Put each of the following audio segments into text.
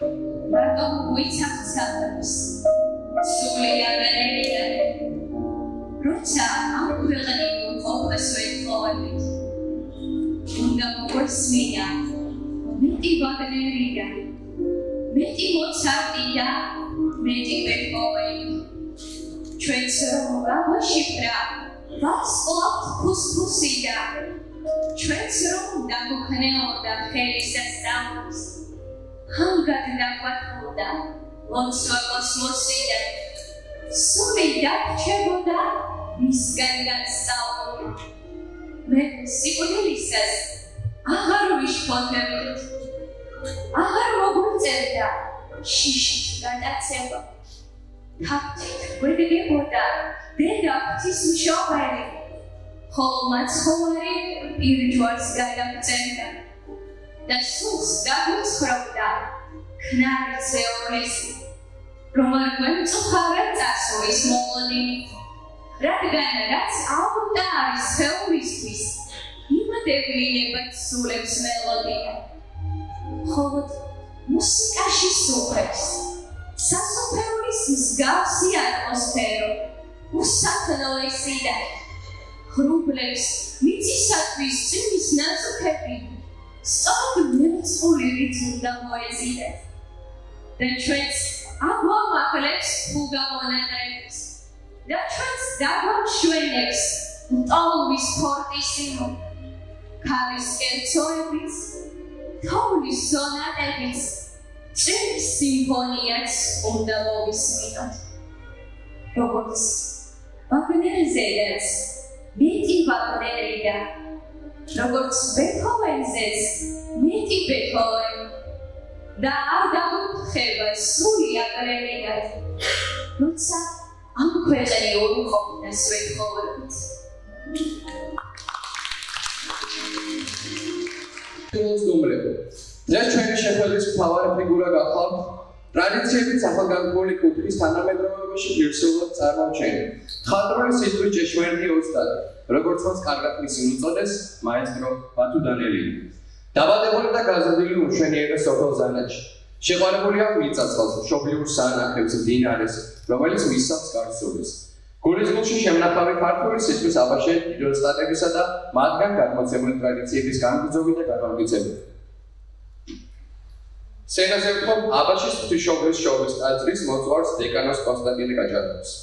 Rādom guicāpsātams, sūlījāgarīgā, rocā amkvēlani mūkopas veidlovabit, unda mokosmīgā, meti vagarīgā, meti mocātīgā, meti veidlovabit, čvenceroga vašiprā, vas olapt puspusīgā, čvencerom dagukneoda herisastāvus, Hangad dagvatvoda, lonsva kosmosida, suli dakčevoda, misgan gatsauda. Me sikudelisas, ahar vishpotevit, ahar mogulzerda, shishit gadaceva. Taptit gwedegevoda, dedaptis mshobari, holmats hoari, irjwars gadapzenda. და სულს დაგუცხრობდა ქნარი ზეორესი, რომელ გვემწუხარად წასულის მოლოდი, რადგან რაც აუდა არის სხეულისთვის, იმადებლებად სულებს მელოდია. ხოლო მუსიკაში სუფრებს, სასופეულის მსგავსი ატმოსფერო, უსახელესი და ხრუბლებს მიწისათვის წვიმის ნაწუქები, სწორად მეწყული რითმი მოეზიდეთ და ჩვენც აგვამახლებს ფუგამონატრებს და ჩვენც დაგვამშვენებს მტოლვის ფორტისიმო ქალის კერცოების თოვლის სონატების წვიმის სიმფონიაც უნდა მოვისმინოთ როგორც ვაგნერზედაც მეტი ვაგნერი და როგორც ბეთჰოვენზეც მეტი ბეთჰოვენი და არ დამხება სული აკრებინათ როცა ამ ქვეყნი უყოფნა სვეტყოვებით თუმცა დღეს ჩვენი შეხვედრის მთავარი ფიგურა გახლავთ ტრადიციებით სახელგანთქმული კულტურის თანამედროვეობაში პირსეულად წარმოჩენილი მხატვრული სიტყვის ჭეშმარიტი ოსტატი როგორც მას კარგად მისინ უწოდეს მაესტრო ბათუ დანიელი დაბადებული და გაზრდილი უშვენიერე სოფელ ზანაჩში შეყვარებული აქვს მიწა-წყალს მშობლიურ საანახებს მდინარეს რომელიც მისცემს გარსოდეს გულისხმში შემნახავი ქართული სიტყვის აბაშე იდეოსტატებისა და მათგან გადმოცემული ტრადიციების განმგრძობი და განმტკიცებელი სცენაზე ვთხოვ აბაშის ღვთისმშობლის შობის ტაძრის მოძღვარს დეკანოს კონსტანტინე გაჯაროვს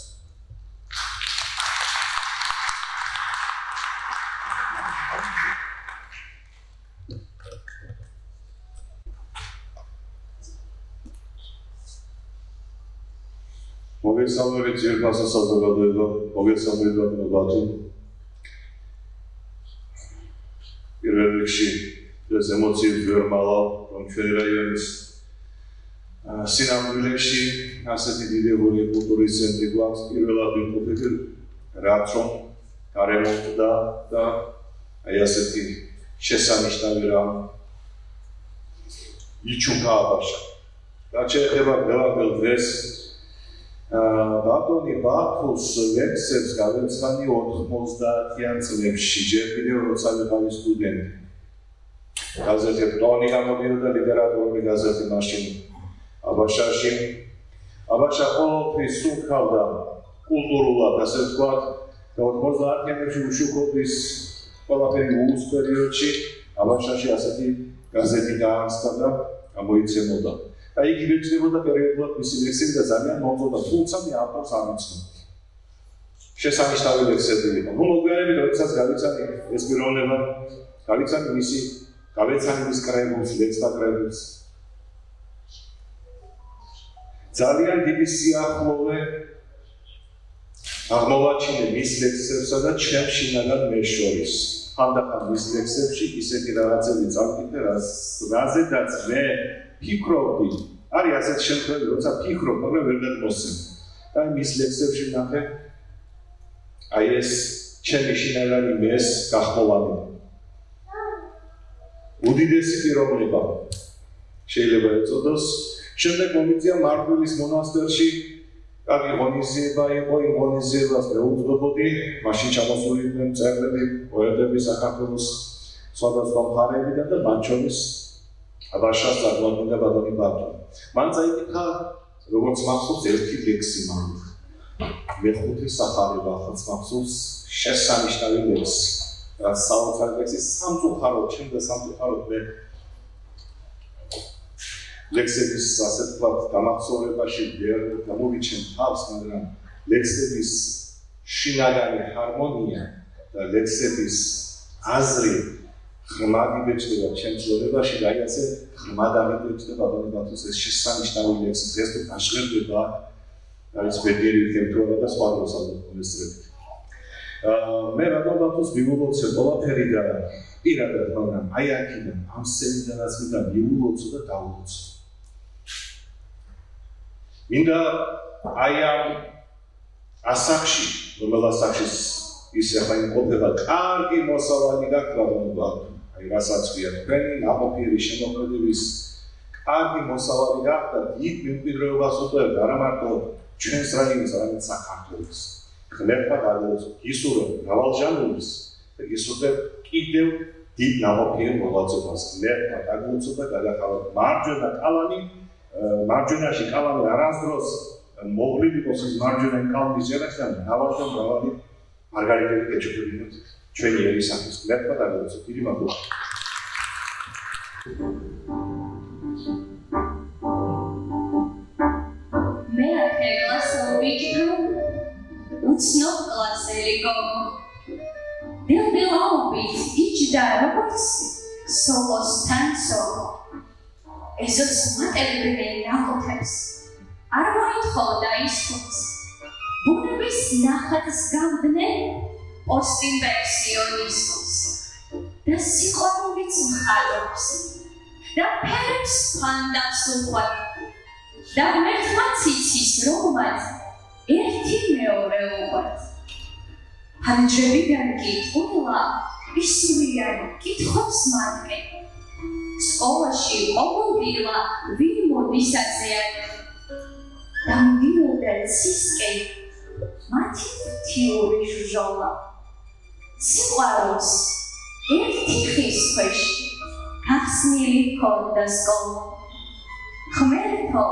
მოგესალმებით ძირფასო საზოგადოება, მოგესალმებით ბათუ. პირველ რიგში ეს ემოციებს ვერ მალავ, რომ ჩვენი რაიონის სინამდვილეში ასეთი დიდებული კულტურის ცენტრი გვაქვს. პირველად ვიმყოფები რაც რომ გარემონტდა და აი ასეთი შესანიშნავი რამ იჩუქა აბაშა. რაც შეეხება დღევანდელ დღეს ბატონი ბათუს ლექსებს გავეცანი 90-იან წლებში, ჯერ კიდევ როცა ვიყავი სტუდენტი. გაზეთი ტონი გამოდიოდა ლიტერატურული გაზეთი მაშინ აბაშაში. აბაშა ყოველთვის სულქავდა კულტურულად, ასე ვთქვათ, და 90-იანებში უშუქობის ყველაფერი ულუს პერიოდში აბაშაში ასეთი გაზეთი დაარსდა და გამოიცემოდა. და იგი ვეცდებოდა პერიოდულად მისი ლექსები და ძალიან მომწონდა, თუმცა მე ავტორს არ ვიცნობდი. შესანიშნავი ლექსები იყო. ნუ მოგვიანებით, როდესაც გავიცანი ეს პიროვნება, გავიცანი მისი გავეცანი კრებულს, ლექსთა კრებულს. ძალიან დიდი სიახლოვე აღმოვაჩინე მის ლექსებსა და ჩემ შინაგან მე შორის. ხანდახან მის ლექსებში ისეთი რაღაცები წავკითხე, რაზედაც მე ფიქრობდი, არის ასეთ შემთხვევები, როცა ფიქრობ, მაგრამ ვერ გადმოსცემ. და მის ლექსებში ვნახე, აი ეს ჩემი შინაგანი მეს გახმოვანი. უდიდესი პიროვნება შეიძლება ეწოდოს. შემდეგ მომიწია მარტვილის მონასტერში, კარგი ღონისძიება იყო, იმ ღონისძიებას მე უძღვებოდი, მაშინ ჩამოსული იყვნენ მწერლები, პოეტები საქართველოს სხვადასხვა მხარეებიდან და მათ შორის აბაშას წარმოადგენდა ბატონი ბატონი. მან წაიკითხა როგორც მახსოვს ერთი ლექსი მან. მეხუთე სახარება ახაც მახსოვს შესანიშნავი ლექსი. რაც საოცარი ლექსი სამწუხაროდ ჩემდა სამწუხაროდ მე ლექსების ასე ვთქვათ გამახსოვრებაში ვერ გამოვიჩენ თავს, მაგრამ ლექსების შინაგანი ჰარმონია და ლექსების აზრი ღრმად იბეჭდება ჩემს ცხოვრებაში და აი ასე ღრმად აღიბეჭდება ბატონი ბათოს ეს შესანიშნავი ლექსი დღეს თუ გაშღერდება არის ბედნიერი თემთურა და სხვა დროს ამოსწრებით. მე ბატონ ბათოს მივულოცე ყველაფერი და პირადად მაგრამ აი აქედან ამ სცენიდანაც მინდა მივულოცო და დავულოცო. მინდა აი ამ ასახში, რომელ ასახში ის ახლა იმყოფება კარგი მოსავალი გაქვთ ბატონო ბათო. აი რასაც ქვია თქვენი ნაყოფიერი შემოქმედების კარგი მოსავალი გაქვთ და დიდ მემკვიდრეობას უწევთ არა მარტო ჩვენს რაიონს, არამედ საქართველოს. ღმერთმა გადაუწყო გისურვებ მრავალჟანრის და გისურვებ კიდევ დიდ ნაყოფიერ მოღვაწეობას. ღმერთმა გადაუწყო და გადახავა მარჯვენა კალამი მარჯვენაში კალამი არასდროს მოღლილი იყოს ის მარჯვენა კალამის ჯერახს და მრავალი მარგარიტები გეჩვენებინოთ ჩვენი ერისათვის. ღმერთმა გადაუწყო. დიდი მადლობა. მე ახლასობი უცნობ კლასელი გოგო დილაობით იჯდა როგორც სოლოსთან სოლო ეზოს მატებდნენ ნაყოფებს არ მოითხოვდა ისხოს ბუნების ნახატს გამდნენ პოსტინვერსიონისტს და სიყვარულიც მხალობს და ფერებს ფანდავს უყვად და მერთხმაც იცის რომაც ერთი მეორე უყვართ. Handrებიდან კი ყველა ისურიანი კითხავს მათგან. სკოლაში ყოველდღიურად ვინ მოდისაციან და მიდიოდა ცისკენ მათი თიური ჟოლა. სიყვარულს ერთი ხის ქვეშ გახსნილი ჰქონდა სკოლა. ღმერთო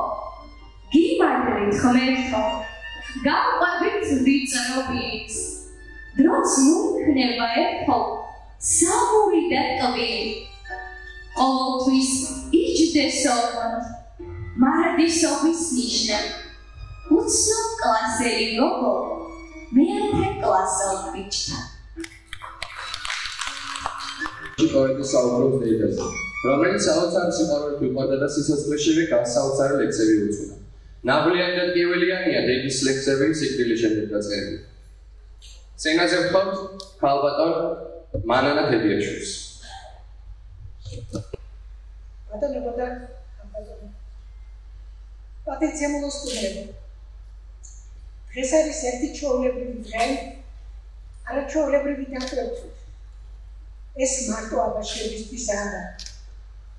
გიმაგრით ღმერთო გავყვებით ვიწრობით დროც მოიქნება ერთხელ სამური და ტკბილი ყოველთვის იჯდესობად მარადისობის ნიშნა უცნობ კლასელი გოგო მეათე კლასელ ბიჭთან პოეტი საუბრობს დედაზე რომელიც საოცარ სიყვარულით უყვარდა და სიცოცხლეშივე განსაოცარი ლექსები უძღვნა. ნაღვლიანი და ტკივილიანია დედის ლექსები სიკვდილის შემდეგ დაწერილი. სცენაზე ვთხოვთ ქალბატონ მანანა თედიაშვილს. ბატონო პატიცემულო სტუდენტო. დღეს არის ერთი ჩვეულებრივი დღე, არაჩვეულებრივი დატვირთვით. ეს მარტო აბაშებისთვის არა.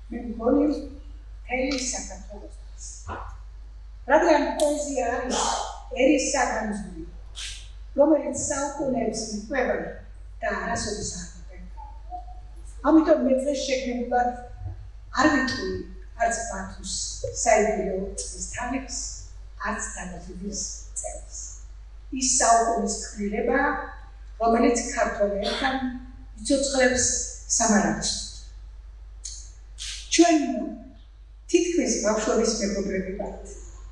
მე მგონი მთელი საქართველოსთვის. რადგან პოეზია არის ერის საგანძური, რომელიც საუკუნეებს მიყვება და არასოდეს არ მოკლდება. ამიტომ მე დღეს შეგნებულად არ ვიტყვი არც ბათოს საიდუმლო წლის თამებს, არც დანაგვების წელს. ის საუკუნის ცვლილება, რომელიც ქართველებთან იცოცხლებს სამარადს. ჩვენ თითქმის ბავშვობის მეგობრები ვართ.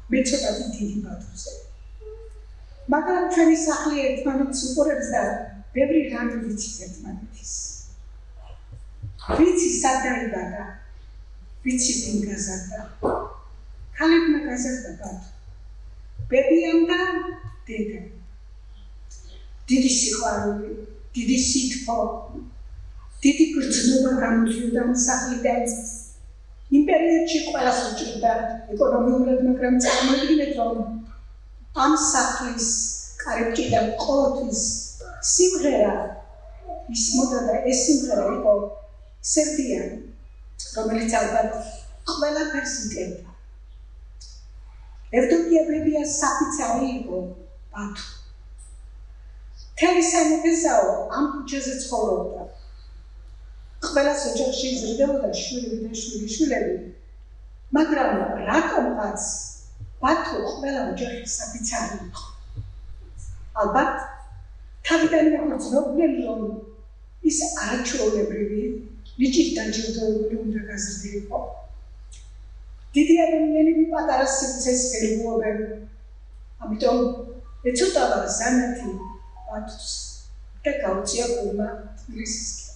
მე ცოტათი დიდი ბათოზე. მაგრამ ჩვენი სახლი ერთმანეთს უყურებს და ბევრი რამე ვიცით ერთმანეთის. ვიცი სად დაიბადა, ვიცი ვინ გაზარდა. ქალებმა გაზარდა ბათო. ბებიამ და დედამ. დიდი სიყვარული, დიდი სითბო, დიდი გრძნობა გამოწვევდა სახლიდან. იმპერიოდში ყველას უჭირდა ეკონომიურად, მაგრამ წარმოიდგინეთ, რომ ამ სახლის კარიბჭიდან ყოველთვის სიმღერა ისმოდა და ეს სიმღერა იყო სერბიანი, რომელიც ალბათ ყველაფერს იტევდა. ევდოკია ბებიას საფიცარი იყო ბათო. მთელი სამეგზაო ამ ქუჩაზე ცხოვრობდა. ყველას ოჯახში იზრდებოდა შვილები და შვილიშვილები. მაგრამ რატომღაც ბათო ყველა ოჯახის საფიცარი იყო. ალბათ თავიდან მოგრძნობდნენ რომ ის არაჩვეულებრივი ნიჭით დაჯილდოებული უნდა გაზრდილიყო. დიდი ადამიანები პატარა სივრცეს ვერგუობენ. ამიტომ ეცოტავა ზანათი ბათოს და გაუწია გულმა თბილისისკენ.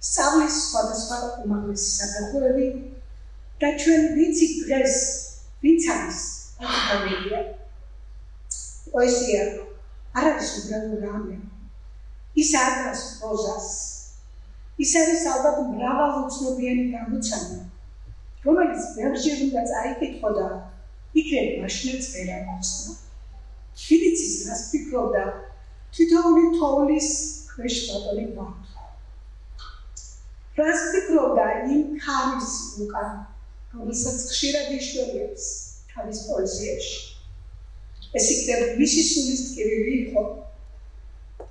სწავლის სხვადასხვა უმაღლესი საფეხურები და ჩვენ ვიცით დღეს ვინც არის აკადემია. პოეზია არ არის უბრალოდ რამე. ის არის პროზას. ის არის ალბათ მრავალუცნობიანი გამოცანა, რომელიც ბევრჯერ უნდა წაიკითხოდა, იქნებ მაშინაც ვერ აღმოჩნდა. ვინც ის რას ფიქრობდა, თითოეული თოვლის ქვეშ ბატონი ბათო. რას ფიქრობდა იმ ქარის უკან, რომელსაც ხშირად იშველებს თავის პოეზიაში. ეს იქნება მისი სულის ტკივილი იყო,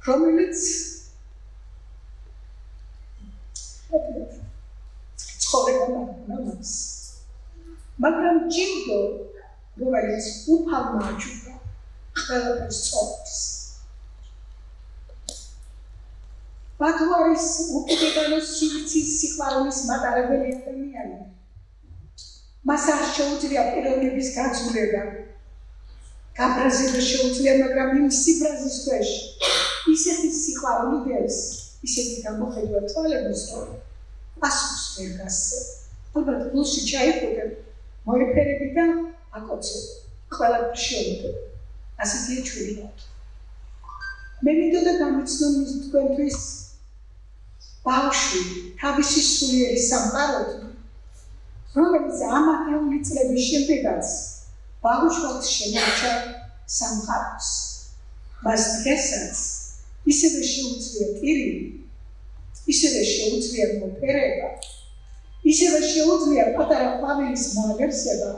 რომელიც ცხოვრება მაგნამას. მაგრამ ჯილდო, რომელიც უფალმა აჩუქა, ყველაფერს წოვს. ბათო არის უკიდურეს სივრცის სიყვარულის მატარებელი ადამიანი. მას არ შეუძლია პიროვნების გაცვლება. გაბრაზება შეუძლია, მაგრამ იმ სიბრაზის ქვეშ ისეთი სიყვარული დევს, ისეთი გამოხედვა თვალების, რომ პასუხს ვერ გასცემ. ალბათ გულში ჩაიხუტებ, მოეფერები და აკოცებ. ყველაფერს შეუდებ. ასეთია ჩვენი ბათო. მე მინდოდა გამიცნო მის თქვენთვის ბავშვი თავისი სულიერი სამყაროთი, რომელიც ამ ათეული წლების შემდეგაც ბავშვად შემორჩა სამყაროს. მას დღესაც ისევე შეუძლია ტირილი, ისევე შეუძლია მოფერება, ისევე შეუძლია პატარა ყვავილის მოაღებსება,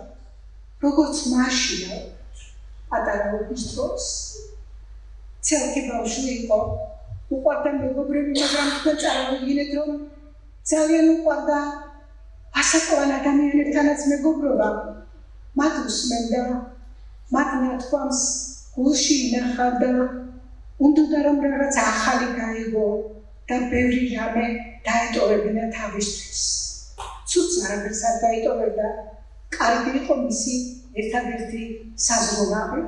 როგორც მაშინ პატარაობის დროს. ცელკი ბავშვი იყო, უყვარდა მეგობრები, მაგრამ თქვენ წარმოვიდგინეთ, რომ ძალიან უყვარდა ასაკოვან ადამიანებთანაც მეგობრობა. მათ უსმენდა, მათ ნათქვამს გულში ინახავდა, უნდოდა რომ რაღაც ახალი გაიგო და ბევრი რამე დაეტოვებინა თავისთვის. ცუდს არაფერს არ დაეტოვებდა, კარგი იყო მისი ერთადერთი საზრუნავი.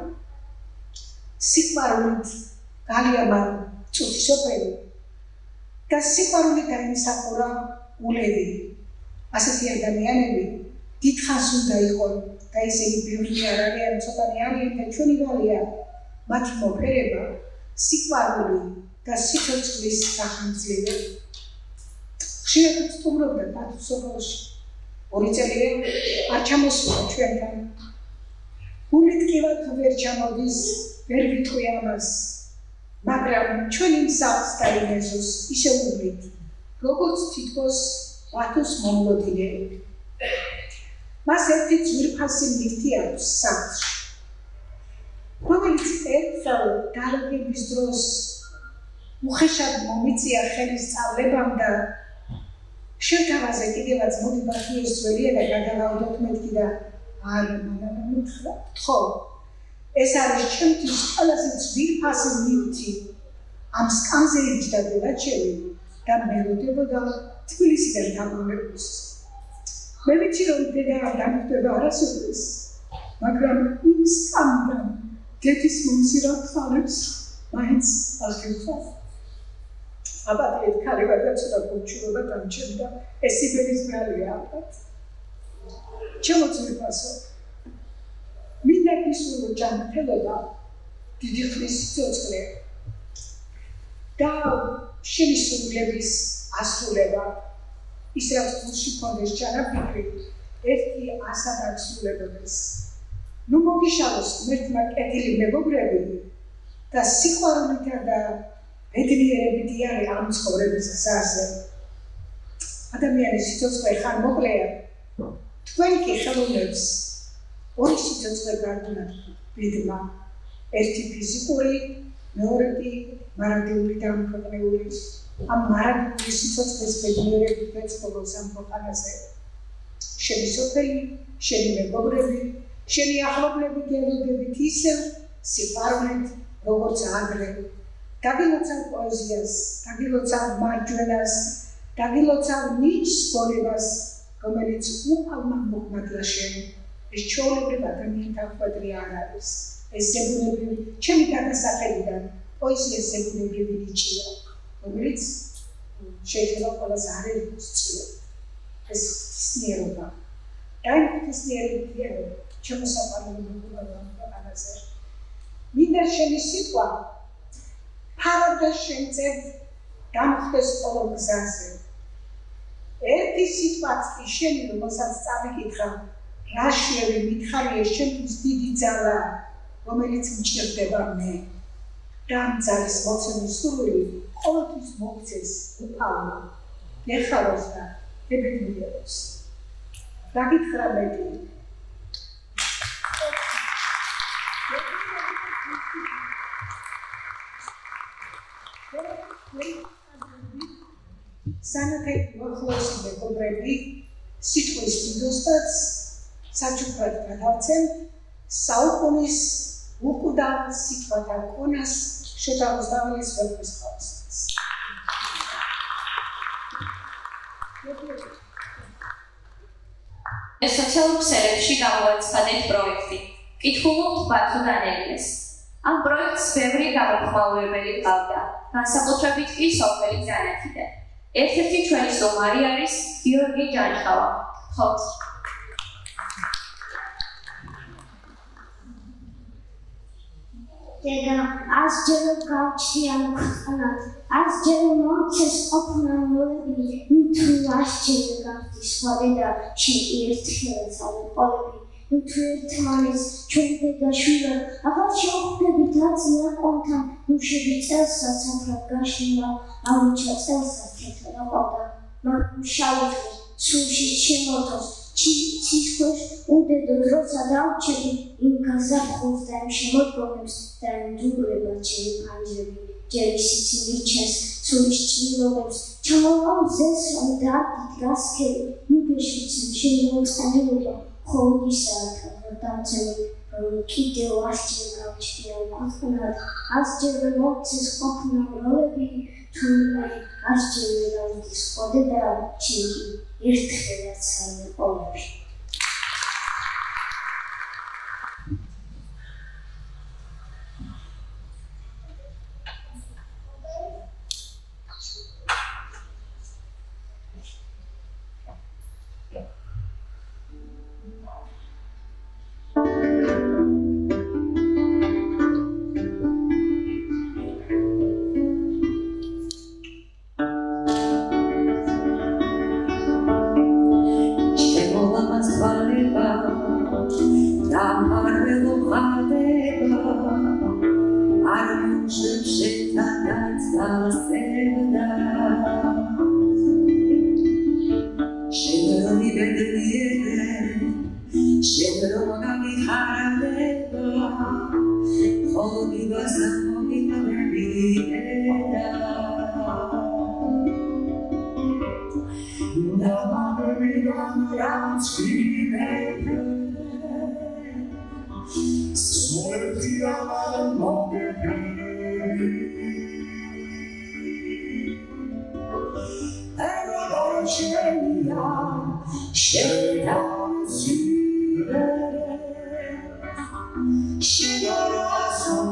სიყვარულით გალიამარ წუთისოფელი და სიყვარული დაიმსახურა ულევი. ასეთი ადამიანები დიდხანს უნდა იყო და ისინი ბევრი არ არიან, ცოტანი არიან და ჩვენი ვალია მათი მოფერება, სიყვარული და სიცოცხლის სახანგრძლივი. ხშირად სტუმრობდა ბათოს სოფელში. 2 წელია არ ჩამოსულა ჩვენთან. გული ტკივად ვერ ჩამოდის, ვერ ვიტყვი ამას, მაგრამ ჩვენი მსახს და იმეზოს ისე უვლით, როგორც თითქოს ბათოს მომლოდინები. მას ერთი ძვირფასი ნივთი აქვს სახლში, რომელიც ერთხელ დარგების დროს უხეშად მომიწია ხელის სწავლებამ და შევთავაზე კიდევაც მოდი ბათოს ძველია და გადავავდოთ მეთქი და არა მანამ მითხრა. ხო, ეს არის ჩემთვის ყველაზე ძვირფასი ნივთი. ამ სკამზე იჯდა დედაჩემი და მელოდებოდა თბილისიდან დაბრუნების. მე ვიცი რომ დედა არ დამხვდება არასოდეს, მაგრამ იმ სკამიდან დედის მომსირავ თვალებს მაინც აღიქვამს. აბა ქალებად და ცოტა გულჩურობა დამჩნდა, ეს იბერის ბრალია ალბათ. ჩემო ძვირფასო, მინდა გისურვო ჯანმრთელობა, დიდი ხნის სიცოცხლე და შენი სურვილების ასრულება, ის რაც გულში მქონდეს ჩანაფიქრი, ერთი ასად არ სრულებოდეს. ნუ მოგიშალოს ღმერთმა კეთილი მეგობრები და სიყვარულითა და ბედნიერებით იარე ამ ცხოვრების გზაზე. ადამიანის სიცოცხლე ხან მოკლეა, თქვენ კი ხელოვნებს ორი სიცოცხლე გარდუნათ ბედმა, ერთი ფიზიკური, მეორე კი მარადიული და ამქვეყნეული. ამ მარადიული სიცოცხლის ბედნიერებით ეცხოვოს ამ ქვეყანაზე. შენი სოფელი, შენი მეგობრები, შენი ახლობლები გელოდებით ისევ სიყვარულით, როგორც ადრე. დაგილოცავ პოეზიას, დაგილოცავ მარჯვენას, დაგილოცავ ნიჭს გონებას, რომელიც უფალმა მოხმარდა შენ. ეს ჩვეულებრივ ადამიანთა ხვედრი არ არის. ეს ზებუნებრივი, ჩემი გადასახედიდან პოეზია ზებუნებრივი ნიჭია, რომელიც შეიძლება ყველას არ იყოს წილად. ეს ღვთისმიერობა. და იმ ღვთისმიერებითია ჩემო საყვარელი მეგობრებო ამ ქვეყანაზე. მინდა შენი სიტყვა ფარდა შენ წერ დამხდეს ყოველ გზაზე. ერთი სიტყვაც კი შენი, რომელსაც წავიკითხავ, რა შევი მითხარია შენთვის დიდი ძალა, რომელიც მჭირდება მე. და ამ ძალის მოცემის სურვილი ყოველთვის მოგცეს უფალმა, გეხაროს და გებედნიეროს. რა გითხრა მეტი? სანათე მოხლოს მეგობრები სიტყვის დიდოსტაც საჩუქრად გადავცემ საუკუნის უკუდავ სიტყვათა კონას შეთანხმების ვერცხლის ხალხს. ეს სოციალურ ქსელებში გამოაცხადეთ პროექტი. კითხულობთ ბათუ დანელიეს. ამ პროექტს ბევრი გამომხმაურებელი ჰყავდა, განსაკუთრებით კი სოფელი ზანათიდან. ერთ-ერთი ჩვენი სტუმარი არის გიორგი ჯანჯღავა. ხოთ. დედა, ასჯერ გავჩი ამ ქვეყანად, ასჯერ მომცეს ყოფნამოლები, თუ ასჯერ გავხდი სხვა დედა, შენ ერთხელაც ავუყოლები, თუ ერთმანეს ჩვენ დედაშვილად, აღარ შევხვდებით აცია ყონთან, ნუშები წელსა საფრად გაშლილა, აუჩა წელსა თეთრ აყავდა, მაგრამ შავი სულში შემოწოს, ცისქვეშ უდედო დროცა დავჩები, იმ გაზაფხულს და იმ შემოდგომებს და იმ დუღლებად შეიფანჯრები, ჯერ ისიც მიჩენს სულის ჭრილობებს, ჩამოვავ ზესრამ და დგასქები, მუგეშიცემ შემოწყენილობა, ხოლმისაა დამცემი, რომ კიდევ ასჯერ გავჩნია ქვეყნად, ასჯერ მომცეს ყოფნამროლები, თუ ასჯერ გავდის სხვა დედა, ჩემი ერთხელაც ავუყოლები. She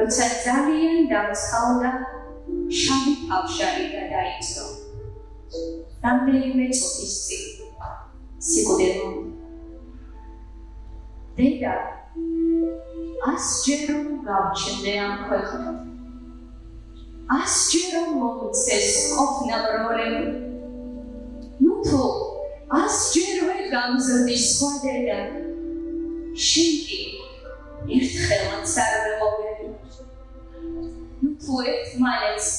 როცა ძალიან დამცხალდა შავი თავშარი გადაიწრო. რამდენიმე წუთის წინ სიკვდილო. დედა ასჯერ რომ გავჩნდე ამ ქვეყნად. ასჯერ რომ მომწეს ყოფნა როლები. ნუ თუ ასჯერვე გამზრდი სხვა დედა. შენ კი ერთხელაც არ ვეღობები. თუ ერთმანეთს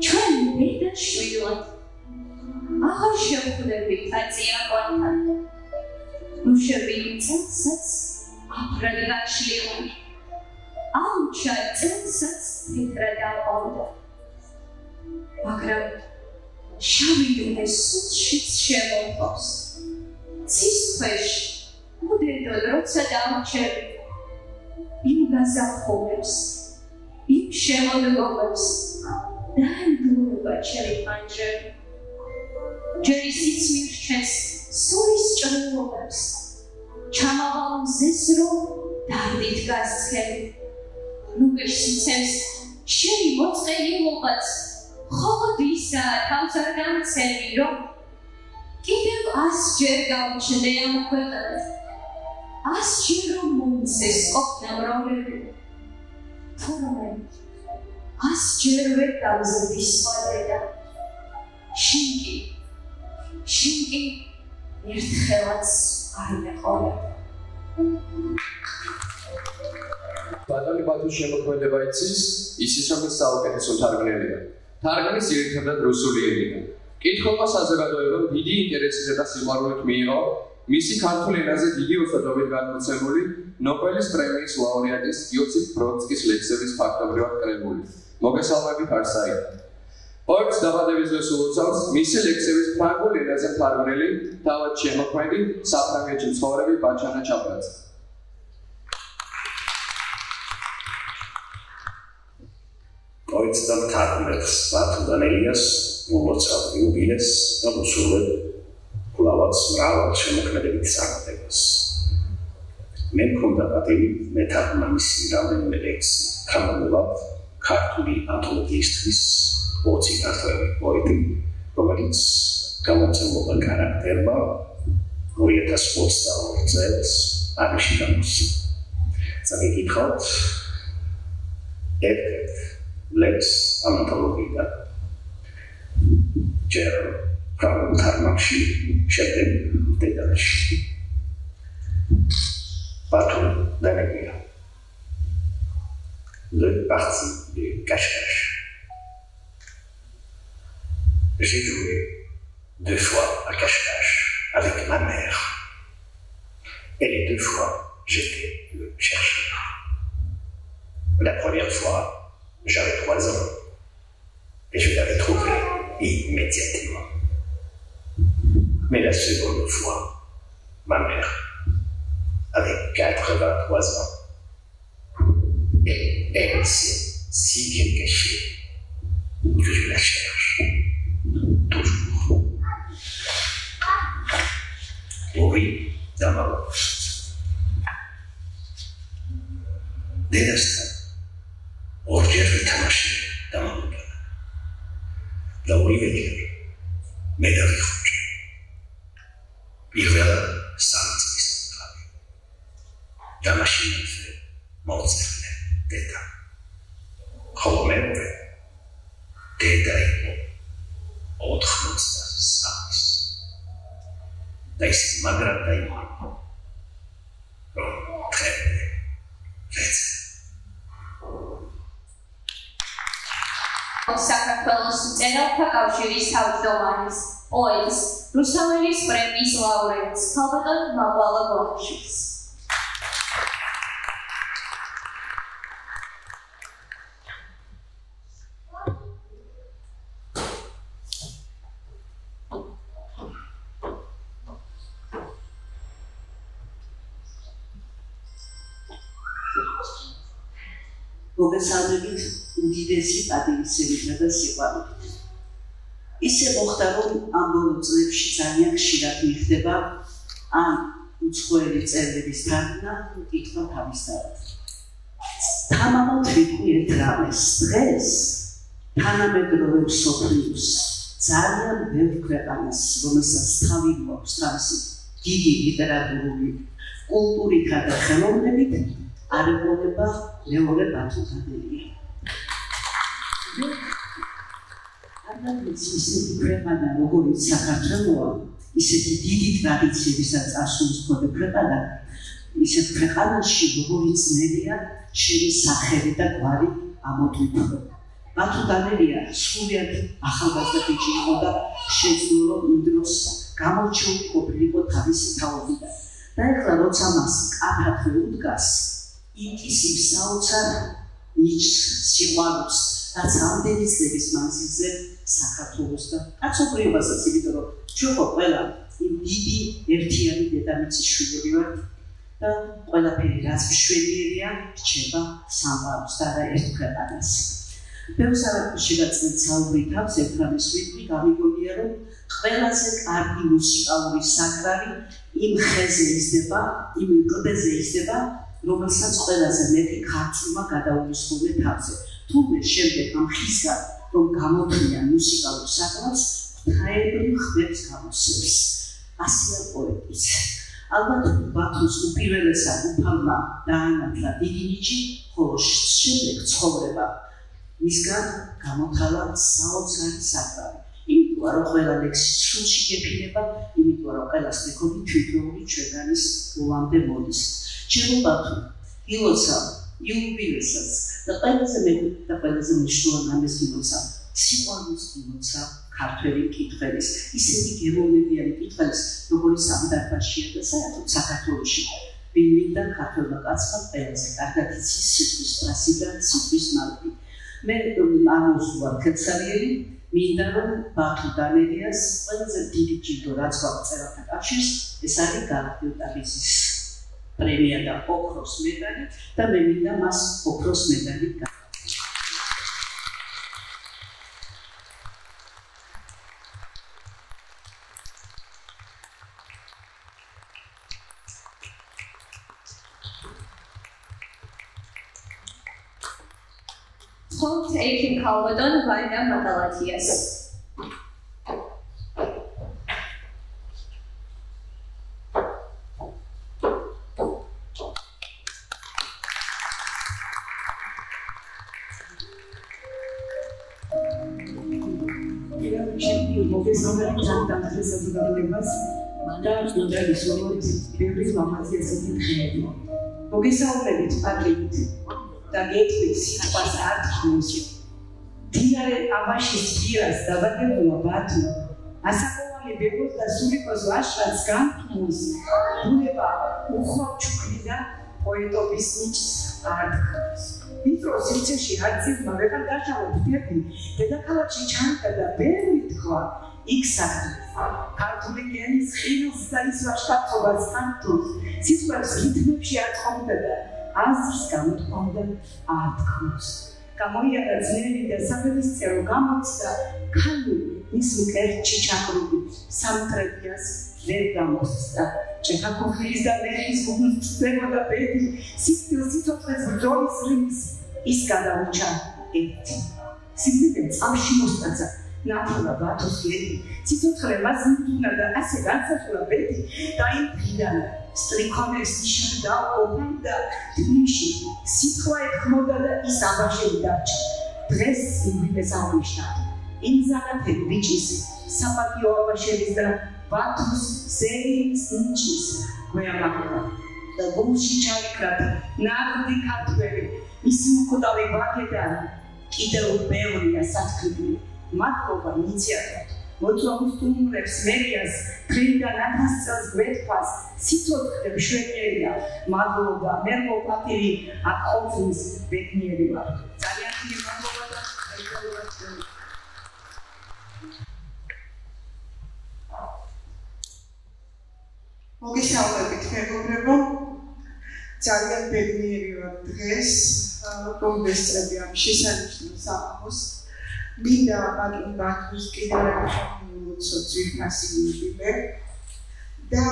ჩვენ დედა შვილად აღარ შევხვდებით აწიაყვანთან. ნუ შევინცაც აფრად გაშლილი. აუჩა წელსაც თეთრად აყავდა. მაგრამ შავი დუნე სულშიც შემოყვავს. ცის ქვეშ უდედოდ როცა დამჩები იმ გაზაფხულებს იმ შემოდგომებს დაემდურება ჩემი პანჯრები. ჯერ ისიც მირჩენს სულის ჭრილობებს. ჩამავალ მზეს რომ დარდით გასცემი. ნუ გეშიცემს შენი მოწყენილობაც მხოლოდ ისაა თავს არ გამცემი რომ კიდევ ასჯერ გავჩნდე ამ ქვეყნად. ასჯერ რომ მომცეს ყოფნა მრავლები. თურმე ასჯერვე გამზრდი სხვა დედა. შენ კი ერთხელაც არ მეყოლე. ბატონი ბათუმის შემოქმედება იცის, ისიც რომ საუკეთესო თარგმნელია. თარგმნის ძირითადად რუსული ენიდან. კითხულმა საზოგადოებამ დიდი ინტერესით და სიყვარულით მიიღო მისი ქართულ ენაზე დიდი უწოდებით განმოცემული ნობელის პრემიის ლაურეატის იოსიფ ბროდსკის ლექსების ფაქტობრივად კრებული. მოგესალმებით არსაიდან. ორს დაბადების დღეს ულოცავს მისი ლექსების ფრანგულ ენაზე თარგმნელი თავად შემოქმედი საფრანგეთში მცხოვრები ბაჩანა ჩაპრაძე. Poetsdan თარგმნებს ბათუმიდან ელიას მოგოწევ იუბილეს და მოსულებ კვლავაც მრავალ შემოქმედებითი წარმატებას. მე მქონდა პატივი მეთარგმნა მისი რამდენიმე ლექსი ქართულად ქართული ანთოლოგიისთვის 20 ქართველი პოეტი, რომელიც გამომცემლობა კარაქტერმა 2022 წელს პარიზში გამოსცა. წაგიკითხავთ ერთ ლექს ანთოლოგიიდან. ჯერ პრაღულ თარგმანში, შემდეგ დედალში. Bateau d'Anaglia. Deux parties de cache-cache. J'ai joué 2 fois à cache-cache avec ma mère. Et les 2 fois, j'étais le chercheur. La première fois, j'avais 3 ans. Et je l'avais trouvé immédiatement. Mais la seconde fois, ma mère avec 83 ans. Et elle sait si bien cachée que je la cherche toujours. Oui, dans ma voix. Dès l'instant, Roger est attaché dans ma voix. La Olivier, mais la vie. Il verra sentir. La machine fait Mozart, Teta. Romero, Teta autre Mozart, Savis. Dais Magra Daimon. Très bien. Faites. საქართველოს მწერალთა კავშირის თავმჯდომარის, პოეტს, რუსთაველის პრემიის ლაურეატს, ქალბატონ მაღვალა გონიშვილს. მოგესალმებით უდიდესი პატივისცემითა და სიყვარულით. ისე მოხდა, რომ ამ ბოლო წლებში ძალიან ხშირად მიხდება ამ უცხოელი წერილების თარგმნა კითხვა თავისთავად. თამამად ვიტყვი ერთ რამეს, დღეს თანამედროვე მსოფლიოს ძალიან ბევრ ქვეყანას, რომელსაც თავი გვაქვს თავისი დიდი ლიტერატურული კულტურითა და ხელოვნებით არ ეყოლება მეორე ბათუმდანელია. ადამიანის ისეთი ქვეყანა, როგორც საქართველოა, ისეთი დიდი ტრადიციებისა წარსულის მქონე ქვეყანა, ისეთ ქვეყანაში როგორც ნელია შენი სახელი და გვარი ამოდვითო. ბათუმდანელია სრულიად ახალგაზრდა ბიჭი იყო და შეძლო რომ იმ დროს გამორჩეული ყოფილიყო თავისი თაობიდან. და ეხლა როცა მას კაფათვე უდგას, იქის იმ საოცარ ნიჭს, სიყვარულს, რაც ამდენი წლების მანძილზე საქართველოს და კაცობრიობასაც, იმიტომ რომ ჩვენ ყველა იმ დიდი ერთიანი დედამიწის შვილები ვართ და ყველაფერი რაც მშვენიერია რჩება სამყაროს და არა ერთ ქვეყანას. ბევრს შეგაწყვეტ საუბრის თავს ერთ რამეს ვიტყვი, გამიგონია რომ ყველაზე კარგი მუსიკალური საკრავი იმ ხეზე იზრდება, იმ კლდეზე იზრდება, რომელსაც ყველაზე მეტი ქართულმა გადაუვისხულე თავზე. თუმცა შემდეგ ამ ხისგან რომ გამოთვლიან მუსიკალურ საკრავს, ღვთაებრივ ხმებს გამოსცემს. ასეა პოეტიც. ალბათ ბათუმს უპირველესად უფალმა დაანათლა დიდი ნიჭი, ხოლო შემდეგ ცხოვრება მისგან გამოთალა საოცარი საკრავი. იმიტომ რომ ყველა ლექსი სულში გეფინება, იმიტომ რომ ყველას მეკოდი თვითონული ჩვენგანის ბოლომდე მოდის. ჩემო ბათუმ, ილოცავ, იუბილესაც და ყველაზე მეტი და ყველაზე მნიშვნელოვანი ამის ილოცავ, სიყვარულს ილოცავ ქართველი მკითხველის, ისეთი გემოვნებიანი მკითხველის, როგორც ამ დარბაზშია და საერთოდ საქართველოში. ვინმე ქართველმა კაცმა ყველაზე კარგად იცის სიტყვის პრასი და სიტყვის მარკი. მე ამას ვარ ქცარიელი, მინდა რომ ბათუმდანელიას ყველაზე დიდი ჯილდო რაც გვაქვს წერალთა კავშირს, ეს არის გალაქტიოტაბიზის პრემია და ოქროს მედალი და მე მინდა მას ოქროს მედალი Ekim Kalbadon Valida Magalatias. მოგესალმებით ძალიან საზოგადოებას და უნდა ისურვოთ ბევრი ლამაზი ესეთი დღეები. მოგესალმებით პატრიკ და გეტყვით სიტყვას არ თქმის. დინარე აბაშის პირას დაბადებულა ბათუმ ასაკოვანი ბებოს და სულიკოს ვაჟრაც განთქმის ბუნება უხვავ ჩუქლიდა პოეტობის ნიჭს არ თქმის. ვიწრო სივრცეში არცივმა ვეღარ დაშალა ფტები დედაქალაქში ჩანდა და ბევრი თქვა იქ საქმე ქართული გენის ხილს და ის ვაჟკაცობას ხანთულს სიტყვებს რითმებში არ თხოვდა და აზრს გამოთქვამდა არ თქმის. გამოიარა ძნელი და საფერისწერო გამოცდა ქალი მის მკერდში ჩაკრული სამტრედიას ვერ გამოსცდა ჩეხაკოხლის და ლერის გულწრფელობა ბედი სიცოცხლის სიცოცხლის ბრძოლის რიმს ის გადაუჩა ერთი სიცოცხლე წამში მოსტაცა ნათლა ბათოს გედი სიცოცხლე მას მიდუნა და ასე განსახულა ბედი და იმ დღიდან სტრიქონეს ნიშნ დაუყოფდა თნიში სიტყვა ეთქმოდა და ის აბაშები დარჩა დღეს სიმბილეს აღნიშნა იმზანათელი ბიჭის საპატიო აბაშების და ბათოს სერის ნიჭის გვეამაგდა და გულში ჩაიქრათ ნაღდი ქართველი მისი უკუტავი ბაკედან კიდევ ბევრია სათქმული მადლობა ინიციატორად მოწამულებს მერიას დღიდან 1000 წელს გვეთქვას სიცოცხლე მშვენიერია მადლობა მერმო პატივი აქ ყოფნის ბედნიერი ვარ ძალიან დიდი მადლობა და მოგესალმებით მეგობრებო ძალიან ბედნიერი ვარ დღეს რომ ვესწრები ამ შესანიშნავ საქმოს მინდა პატრიკ ბათოს კიდევ ერთხელ ძვირფასი მივიდე და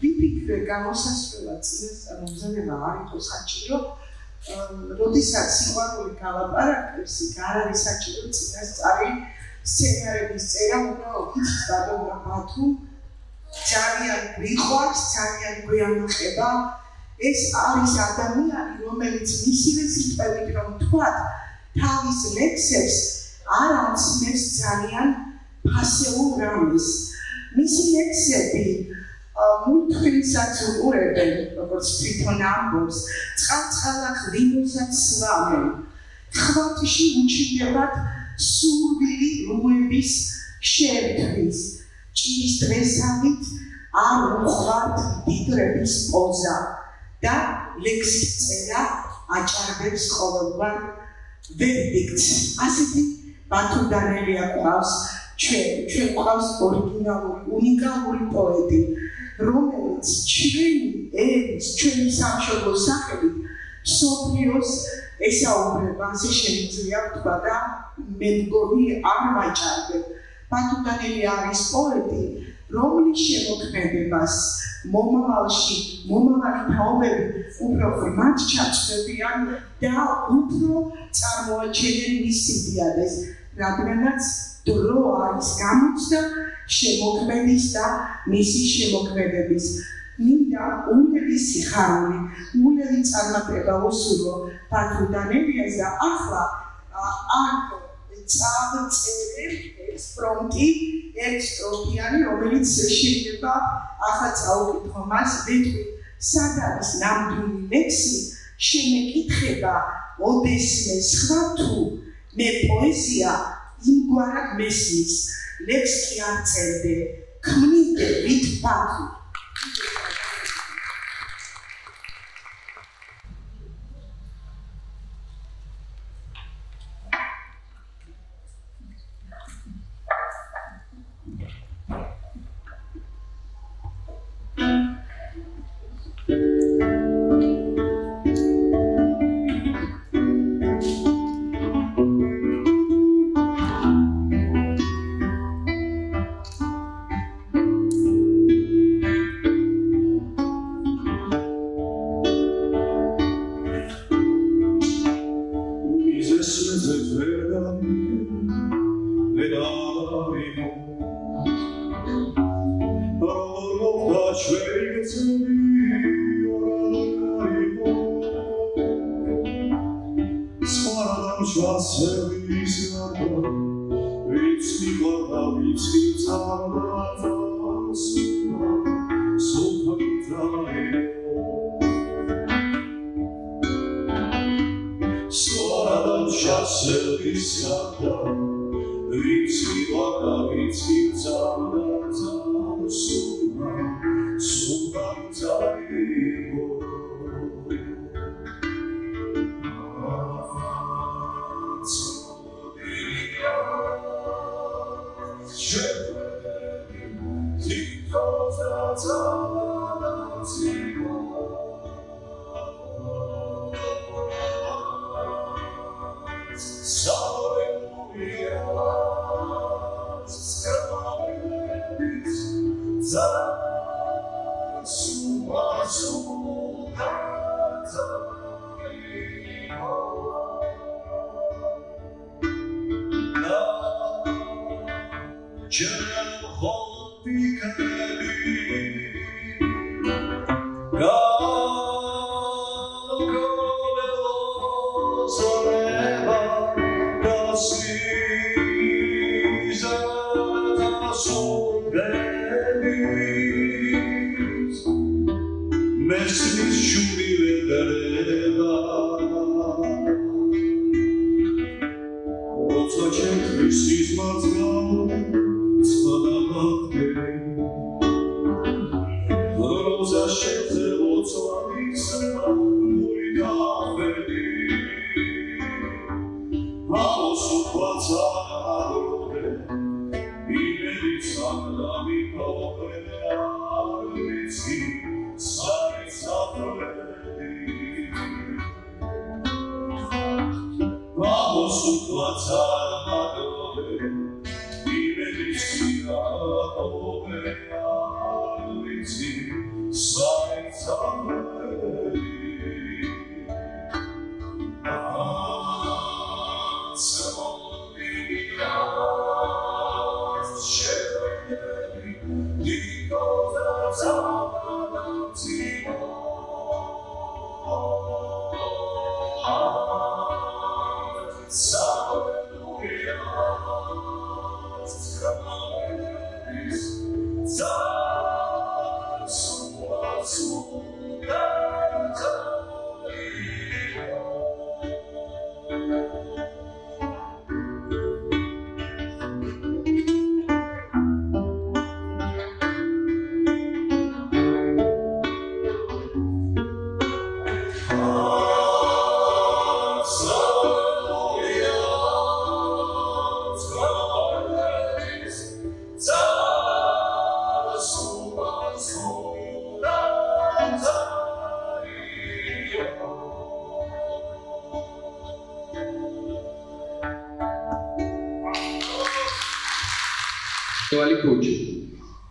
ვიფიქრე გამოსასვლელად წინასწარმომზადება არ იყოს საჭირო როდესაც სიყვარული გალაპარაკებს იქ არ არის საჭირო წინასწარი სცენარების წერა უბრალოდ იცის დადობრა ბათუ ძალიან გვიყვარს ძალიან გვეანახება ეს არის ადამიანი რომელიც მისივე სიტყვებით რომ თქვათ თავის ლექსებს არ ამცნებს ძალიან ფასეულ რამეს მისი ლექსები მუდმივად უყურებენ როგორც თვითონ ამბობს წყალ-წყალახ ღვინოსაც სვამენ ხვათში უჩინდებათ სურვილი რუების შერთვის ჭირის დღესავით არ უყვართ დიდრების პოზა და ლექსის წერა აჭარბებს ყოველგვარ ვერდიქტს ასეთი ბათუდანელია ყავს ჩვენ ყავს ორიგინალური უნიკალური პოეტი რომელიც ჩვენი ერის ჩვენი სამშობლოს სახელით მსოფლიოს ესაუბრება ასე შეიძლება ვთქვა და მე მგონი არ ვაჭარბებ ბათუდანელი არის პოეტი რომლის შემოქმედებას მომავალში მომავალი თაობები უფრო ღრმად ჩაჭრებიან და უფრო წარმოაჩენენ მის სიდიადეს რადგანაც დრო არის გამოცდა შემოქმედის და მისი შემოქმედების მინდა უნელი სიხარული უნელი წარმატება უსურვო ბათუდანელიას და ახლა აქ წავწერებ ექსპრომტი ექსტროფიანი რომელიც შეიძლება ახლა წაუკითხო მას ვეთქვი სად არის ნამდვილი ლექსი შემეკითხება ოდესმე სხვა თუ მე პოეზია იმგვარად მესმის ლექს კი არ წერდე ქმნიდე ვით ბათუ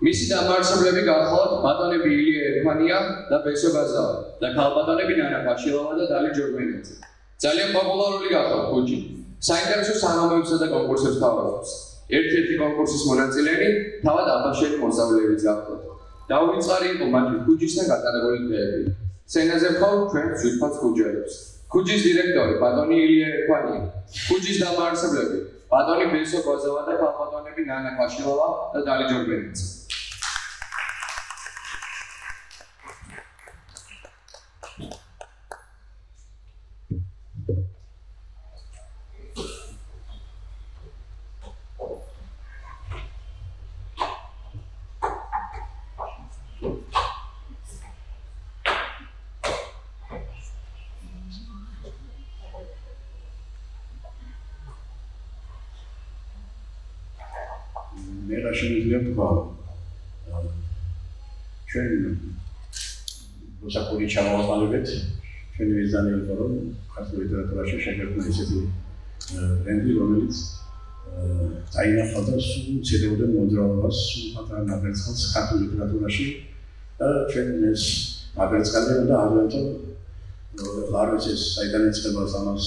მისი დამაარსებლები გახლავთ ბატონები ილია ერქვანია და ბესო გაზავა და ქალბატონები ნანა ფაშილოვა და დალი ჯორბენიძე. ძალიან პოპულარული გახლავთ ქუჩი. საინტერესო საღამოებსა და კონკურსებს თავაზობს. ერთ-ერთი კონკურსის მონაწილენი თავად აბაშელი მოსწავლეებიც გახლავთ. დაუვიწყარი იყო მათი ქუჩისთან გატარებული დღეები. სცენაზე ვხავთ ჩვენ ძვირფას ქუჯელებს. ქუჩის დირექტორი ბატონი ილია ერქვანია. ქუჩის დამაარსებლები ბატონი ბესო გაზავა და ქალბატონები ნანა ფაშილოვა და დალი ჯორბენიძე. შეიძლება თქვა ჩვენ მოსაკუთრე ჩამოვაყალიბეთ ჩვენი მიზანი იყო რომ ქართულ ლიტერატურაში შეგვექმნა ისეთი ბრენდი რომელიც დაინახავდა სულ ცედებოდა მოძრაობას სულ პატარა ნაბერწკალს ქართულ ლიტერატურაში და ჩვენ ეს ნაბერწკალი უნდა აღვენთო არ ვიცი საიდან ეწყება ამას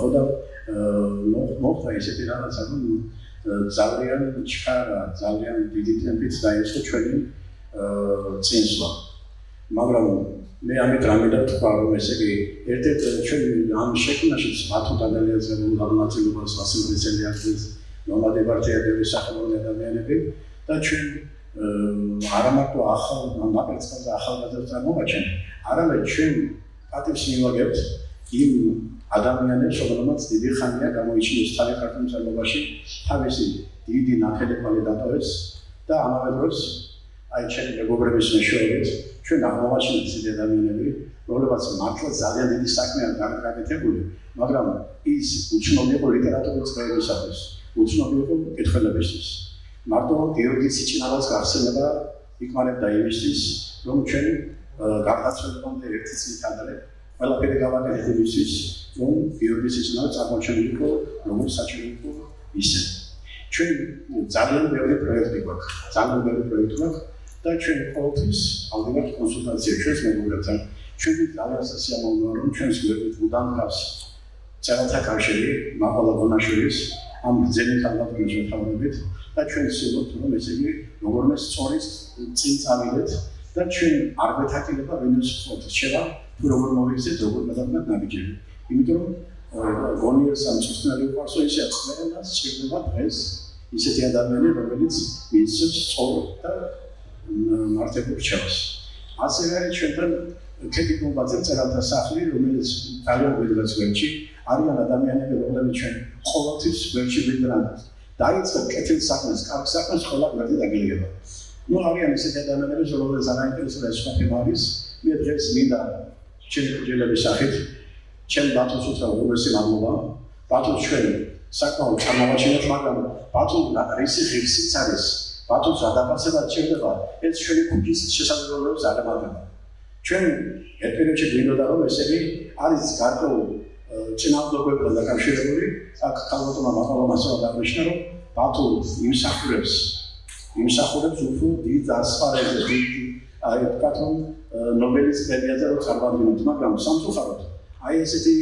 ხო და მოხდა ისეთი რაღაცა რომ ძალიან ჩქარა, ძალიან დიდი ტემპით დაიწყო ჩვენი წინსვლა. მაგრამ მე ამით რამე და თქვა რომ ესე იგი ერთ-ერთ ჩვენი ამ შექმნაში მათო დადალიაძე მოგამართლებას ვასილ ბესელიაძეს ნომადებართიადების სახელმწიფო ადამიანები და ჩვენ არა მარტო ახალგაზრდა ახალგაზრდებს წარმოვაჩენთ, არამედ ჩვენ პატივს მივაგებთ იმ ადამიანებს, რომლებმაც დიდი ხანია გამოიჩინეს თავი ქართულ მწერლობაში თავისი დიდი ნახელეკვალი დატოვეს და ამავე დროს აი ჩემი მეგობრების მეშვეობით ჩვენ აღმოვაჩინეთ ისეთი ადამიანები, რომლებმაც მართლა ძალიან დიდი საქმეა გაკეთებული, მაგრამ ის უცნობი იყო ლიტერატურის წრეებისათვის, უცნობი იყო მკითხველებისთვის. მარტო გიორგი სიჩინალას გახსენება იკმარებდა იმისთვის, რომ ჩვენ გარდაცვალებამდე ერთი წლით ადრე ყველაფერი გავაკეთეთ იმისთვის, რომ გიორგი სიჩინალა წარმოჩენილიყო როგორც საჭირო იყო ისე. ჩვენ ძალიან ბევრი პროექტი გვაქვს, ძალიან ბევრი პროექტი გვაქვს და ჩვენ ყოველთვის ავდივართ კონსულტაციებს ჩვენს მეგობრებთან. ჩვენ ძალიან სასიამოვნოა, რომ ჩვენს გვერდით უდანკავს მწერალთა კავშირი, მაყოლა გონაშვილის ამ ძენი ხალხის მეთაურობით და ჩვენ ვცდილობთ, რომ ესე იგი როგორმე სწორის წინ წავიდეთ და ჩვენ არ გვეთაკილება ვინმეს ხოთშევა, თუ როგორ მოვიქცეთ, როგორ გადავიდეთ ნაბიჯები. იმიტომ რომ გონიერ სამწუხაროდ უყარს ისე ყველას შეიძლება დღეს ისეთი ადამიანი, რომელიც მისცემს სწორ და მართებულ რჩევას. ასევე არის ჩვენთან ქეთიკობაძე მწერალთა სახლი, რომელიც ძალიან გვიდგას გვერდში, არიან ადამიანები, რომლებიც ჩვენ ყოველთვის გვერდში ვიდგანთ. დაიწყებ კეთილ საქმეს, კარგ საქმეს, ყველა გვერდი დაგილიგება. ნუ არიან ისეთი ადამიანები, რომლებიც არაინტერესებია სხვა თემა არის. მე დღეს მინდა ჩემი კუჯელების სახით ჩემ ბათუმს უთხრა უღრესი მადლობა. ბათუმს ჩვენ საკმაოდ წარმოვაჩინეთ, მაგრამ ბათუმ რისი ღირსიც არის, ბათუმს ადაპტაციად შეიძლება, ეს ჩვენი კუჯის შესაძლებლობებს არ ემატება. ჩვენ ერთ პერიოდში გვინდოდა რომ ესე იგი არის გარკვეულ წინააღმდეგობებთან დაკავშირებული, აქ ქალბატონმა მაყალომასოვა დაგვეშნა, რომ ბათუმ იმსახურებს უფრო დიდ ასპარეზზე, აი ვთქვათ რომ ნობელის პრემიაზე რომ წარმოვიდგინოთ, მაგრამ სამწუხაროდ აი ესეთი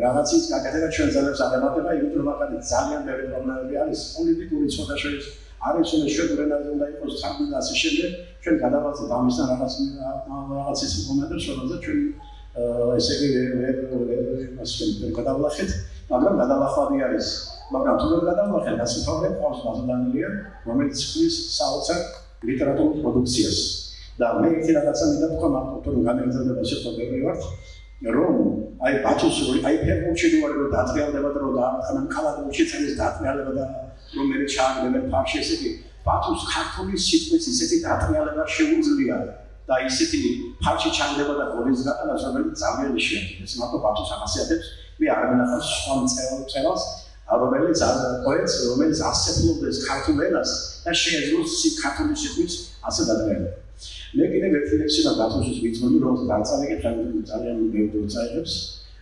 რაღაცის გაკეთება ჩვენ ძალებს არ ემატება, იმიტომ რომ აქ ძალიან ბევრი პრობლემები არის, პოლიტიკური ცოტაშორის არის რომ შეგვენაზე უნდა იყოს სამი და ასე შემდეგ, ჩვენ გადავაცეთ ამისთან რაღაცის მომენტებს, რომელზეც ჩვენ ესე იგი ვერ გადავლახეთ, მაგრამ გადალახვადი არის. მაგრამ თუ ვერ გადავლახეთ, ასე თორემ ყავს ბაზოდანილია, რომელიც ხდის საოცარ ლიტერატურულ პროდუქციას. და მე ერთი რაღაცა მინდა თქვა მარტო რომ განეგრძელება შეხვედრები ვართ, რომ აი ბათუმს აი ფერმულში ვარ რომ დატრიალდება და რომ დაამხანან ქალაქში წელის დატრიალება და რომ მე ჩააგდებენ ფარში ესე იგი ბათუმს ქართული სიტყვის ისეთი დატრიალება შეუძლია და ისეთი ფარში ჩაგდება და გოლის გატანა რომელიც ძალიან იშვიათია. ეს მარტო ბათუმს ახასიათებს. მე არ მინახავს სხვა მწერალს, რომელიც პოეტს, რომელიც ასეფლობდეს ქართულ ენას და შეეძლოს ქართული სიტყვის ასე დატრიალება. მე კიდევ ერთი ლექსია ბათუმშიც ვიცნობი, რომელსაც არ წავიკითხე, ძალიან ბევრი წაიღებს.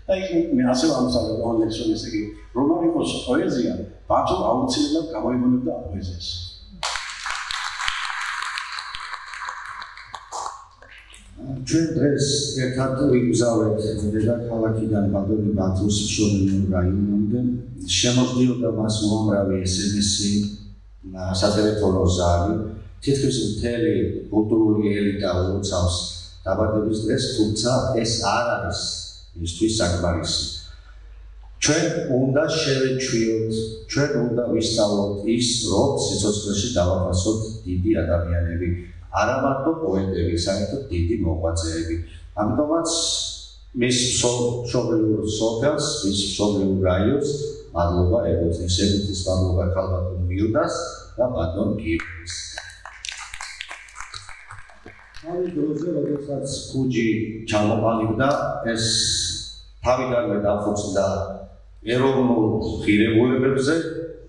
და იქ მე ასე ვამსავრებ ამ ლექსში, ესე იგი, რომ არ იყოს პოეზია, ბათუმ აუცილებლად გამოიგონებდა ამ პოეზიას. ჩვენ დღეს ერთად ვიგზავნეთ დედაქალაქიდან ბადონი ბათუმის მშობლიურ რაიონამდე. შემოგვდიოდა მას უამრავი SMS-ი, სატელეფონო ზარი. თითქმის მთელი კულტურული ელიტა უწევს დაბადების დღეს, თუმცა ეს არ არის მისთვის საკმარისი. ჩვენ უნდა შევეჩვიოთ, ჩვენ უნდა ვისწავლოთ ის, რომ სიცოცხლეში დავაფასოთ დიდი ადამიანები, არა მარტო პოეტები, საერთოდ დიდი მოღვაწეები. ამიტომაც მის მშობლიურ სოფელს, მის მშობლიურ რაიონს მადლობა ეკუთვნის, მადლობა ქალბატონ მიუდას და ბატონ გიორგის. თავი დროზე, როდესაც კუჯი ჩამოყალიბდა, ეს თავიდანვე დაფუძნდა ეროვნულ ღირებულებებზე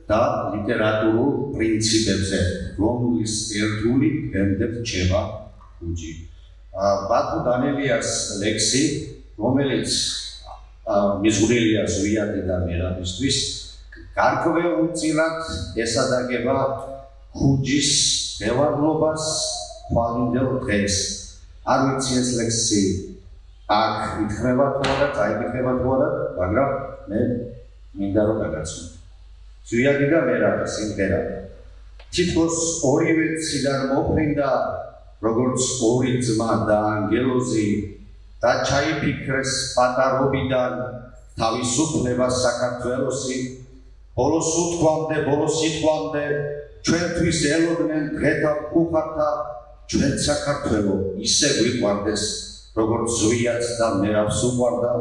და ლიტერატურულ პრინციპებზე, რომლის ერთგული დღემდე რჩება კუჯი. ბათუ დანელიას ლექსი, რომელიც მიზღვრილია ზვიადიდან მერაბისთვის, გარკვეულწილად ესადაგება კუჯის მევარლობას ხვალინდელ დღეს. არ ვიცი ეს ლექსი აქ ითხრება თუ არა, წაიკითხება თუ არა, მაგრამ მე მინდა რომ გაგაცნო. ზვიადი და მერაბი სიმღერა. თითქოს ორივე ციდან მოფრინდა, როგორც ორი ძმა და ანგელოზი და ჩაიფიქრეს პატარობიდან თავისუფლება საქართველოსი, ბოლოს უთქვამდე, ბოლოს სიტყვამდე ჩვენთვის ელოდნენ დღეთა უხართა ჩვენ საქართველო ისე გვიყვარდეს, როგორც ზვიაც და მერაბს უყვარდა.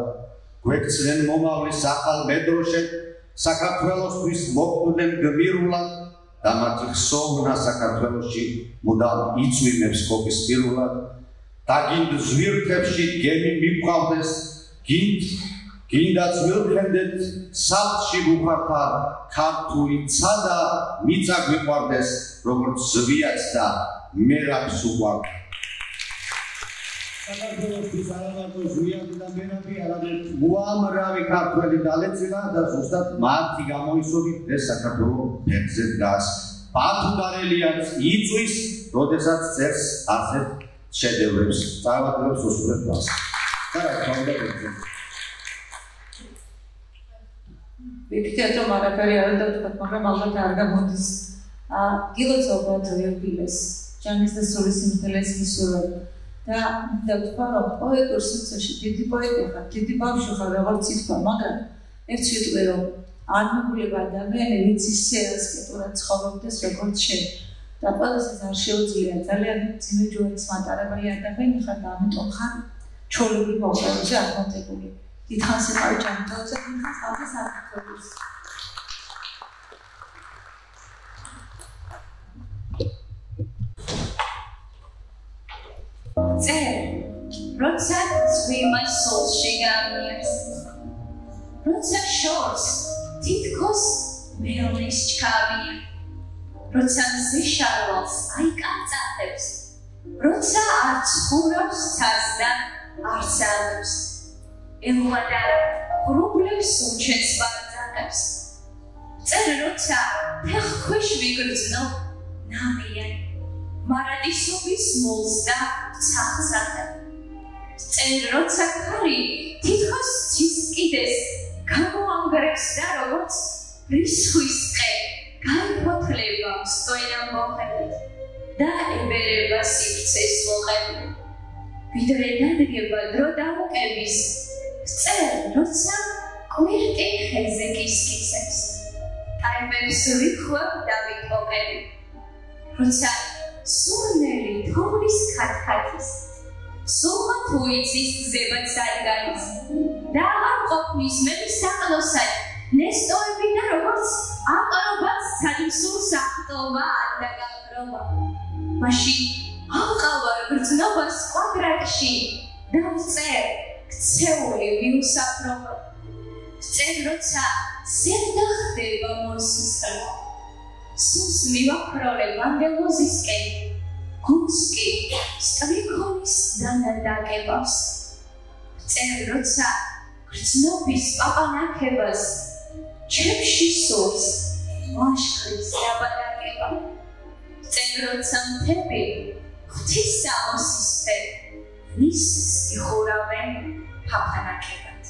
გვექცნენ მომავლის ახალ მედროშენ, საქართველოსთვის მოკვდნენ გმირულად და მათი ხსოვნა საქართველოში მუდამ იწვიმებს ყოფისპირულად. და გინდ ზვირთებში გემი მიყვავდეს, გინდაც ვილხენდეთ სახლში უხართა ქართული ცა და მიწა გვიყვარდეს, როგორც ზვიაც და მერაბს უყვარდა. საქართველოსთვის არა მარტო ზვიადი და მერაბი, არამედ უამრავი ქართველი დალეწილა და ზუსტად მათი გამოისობით ეს საქართველო ფერზე დგას. ბათუმდარელიანს იწვის, როდესაც წერს ასეთ შედევრებს, წარმატებებს უსურვებს მას. და რა თქმა უნდა, ვიფიქრეთ, რომ არაფერი არ უნდა ვთქვათ, მაგრამ ალბათ არ გამოდის. გილოცავთ ვიობილეს, ჯანის და სულის სიმართლეს მისურვებ. და მინდა ვთქვა, რომ პოეტურ სივრცეში დიდი პოეტი ხარ, დიდი ბავშვი ხარ, როგორც ითქვა, მაგრამ ერთ ვიტყვი, რომ არ მოგულება ადამიანი, ვინც ისე ასკეტურად ცხოვრობდეს, როგორც შენ. და ყველასას არ შეუძლია, ძალიან ძიმე ჯოების მატარებელი ადამიანი ხარ და ამიტომ ხარ ჩოლები მოყოლზე აღმატებული. დიდხანს იყავ ჯანმრთელზე, დიდხანს ალგეს აკეთებს. წერ, როცა წვიმა სულში გამიერს, როცა შორს თითქოს მეომრის ჩქავია, როცა მზე შარვალს აიკამწახებს, როცა არ ცხურავს ცას და არც ალებს, ელვადა ღრუბლებს უჩენს ბარძანებს, წერ, როცა ფეხქვეშ ვიგრძნობ ნამიან, მარადისობის მოლს და ცახს ატებ. წერ, როცა ქარი თითქოს ცის კიდეს გამოანგრევს და როგორც რისხვის ტყე გაიფოთლება მსტვენამ მოხებით და ებერება სივრცეს მოყებით. ვიდრე დადგება დრო დამოკების, წერ, როცა კვირტი ხეზე კისკისებს, ტაიმებს ვიხვალ და ვიტყოყები, როცა სურნელი თოვლის ქათქათის, სულმა თუ იცის გზებად სადგანის და აღარ ყოფნის მები საყლოსად ნესტოები და როგორც აყრობას ცალისურ საყტობა არ დაგაყრობა. მაშინ ავყავარ გრძნობას კვადრატში და ვწერ ქცეული ვიუსაფრობა. წერ, როცა ზევდა ხდება მოსისხლო, სულს მივაფროლებ ანგელოზისკენ, გულს კი სტრიქონის დანა დაგებავს. წერ, როცა გრძნობის პაპანაკებას, ჩემში სულს ვაშქრის დაბადაკება. წერ, როცა მთები ღვთის ამოსისფერ, ნისს იხურავენ პაპანაკებად.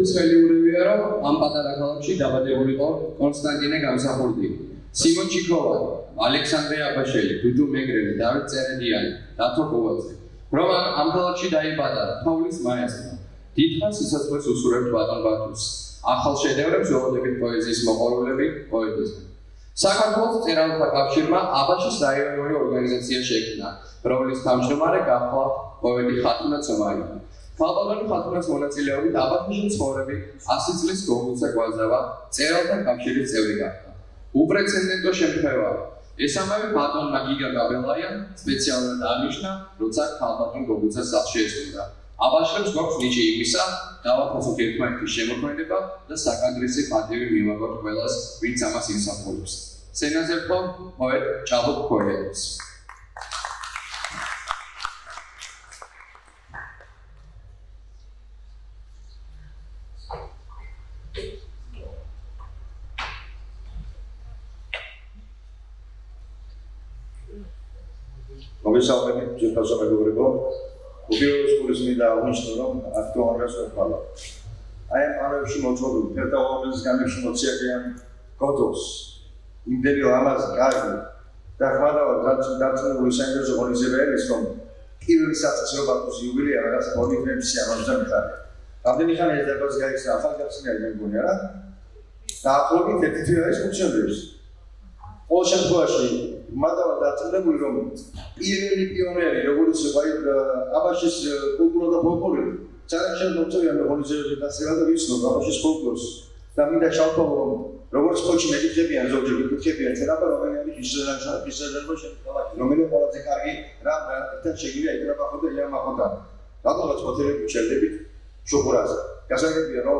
ცხელიურებია, რომ ამ პატარა ქალაქში დაბადებულიყო კონსტანტინე გამსახურდი, სიმონ ჩიქოვანი, ალექსანდრე აბაშელი, დუდუ მეგრელი, დავით წერედიანი, დათო კუვაძე. რომ ამ ქალაქში დაიბადა თოვლის მაესტრო. დიდხანს სიცოცხლეს უსურვებთ ბატონ ბათუმს. ახალ შედევრებს ველოდებით პოეზიის მოყვარულები პოეტიზმი. საქართველოს მწერალთა კავშირმა აბაშის რაიონული ორგანიზაცია შექმნა, რომლის თავმჯდომარე გახდა პოეტი ხათუნა ცომაია. ქალბატონი ხათუნას მონაწილეობით აბაშში ცხოვრები 100 წლის გოგუცა გვაზავა მწერალთა კავშირის წევრი გახდა. უპრეცედენტო შემთხვევაა. ეს ამავე ბატონმა გიგა გაბელაიამ სპეციალურად აღნიშნა, როცა ქალბატონ გოგუცას სახლში ესტუმრა. აბაშებს გვაქვს ნიჭი იმისა, დავაფასოთ ერთმანეთის შემოქმედება და საკადრისი პატივი მივაგოთ ყველას, ვინც ამას იმსახურებს. სცენაზე ვთქვ პოეტ ჭაბუკ ქორიელს. მოგესალმებით, ძირფასო მეგობრებო. უპირველეს ყოვლისა მინდა აღნიშნო, რომ აქტუალურს ვთვალო. აი ამ პანელში მოწვეული ფერთა უამრავი გამიშვი მოციქიან გოდოს. იმდენი ამას კარგი და ხმადავად დარწმუნებული საინტერესო ღონისძიებაა ის, რომ პირველი საწესო ბათუმის იუბილეა რაღაც პოლიტიკებში ამაზე მიხარია. რამდენი ხანი ეს დაბას გაიქცა ახალგაზრდები მე მგონია რა. და ახლობით ერთი თვე არის ფუნქციონირებს. ყოველ შემთხვევაში მადლობა დაწუნებული რომ პირველი პიონერი როგორც აბაშის კულტურა და ფოლკლორი ძალიან მოწევია მეღონიზებაზე დასწრება და ვიცნობ აბაშის ფოლკლორს და მინდა ჩავთვალო რომ როგორც ხოჩი მეკითხებიან ზოგჯერ მეკითხებიან ჩვენ აბა რომელი არის ისრაელში ქალაქი რომელიც ყველაზე კარგი რამ ერთად შეგიძლია იქნება ხო და იამახოდა რატომაც მოთელები ჩერდებით შუღურაზე გასაგებია რომ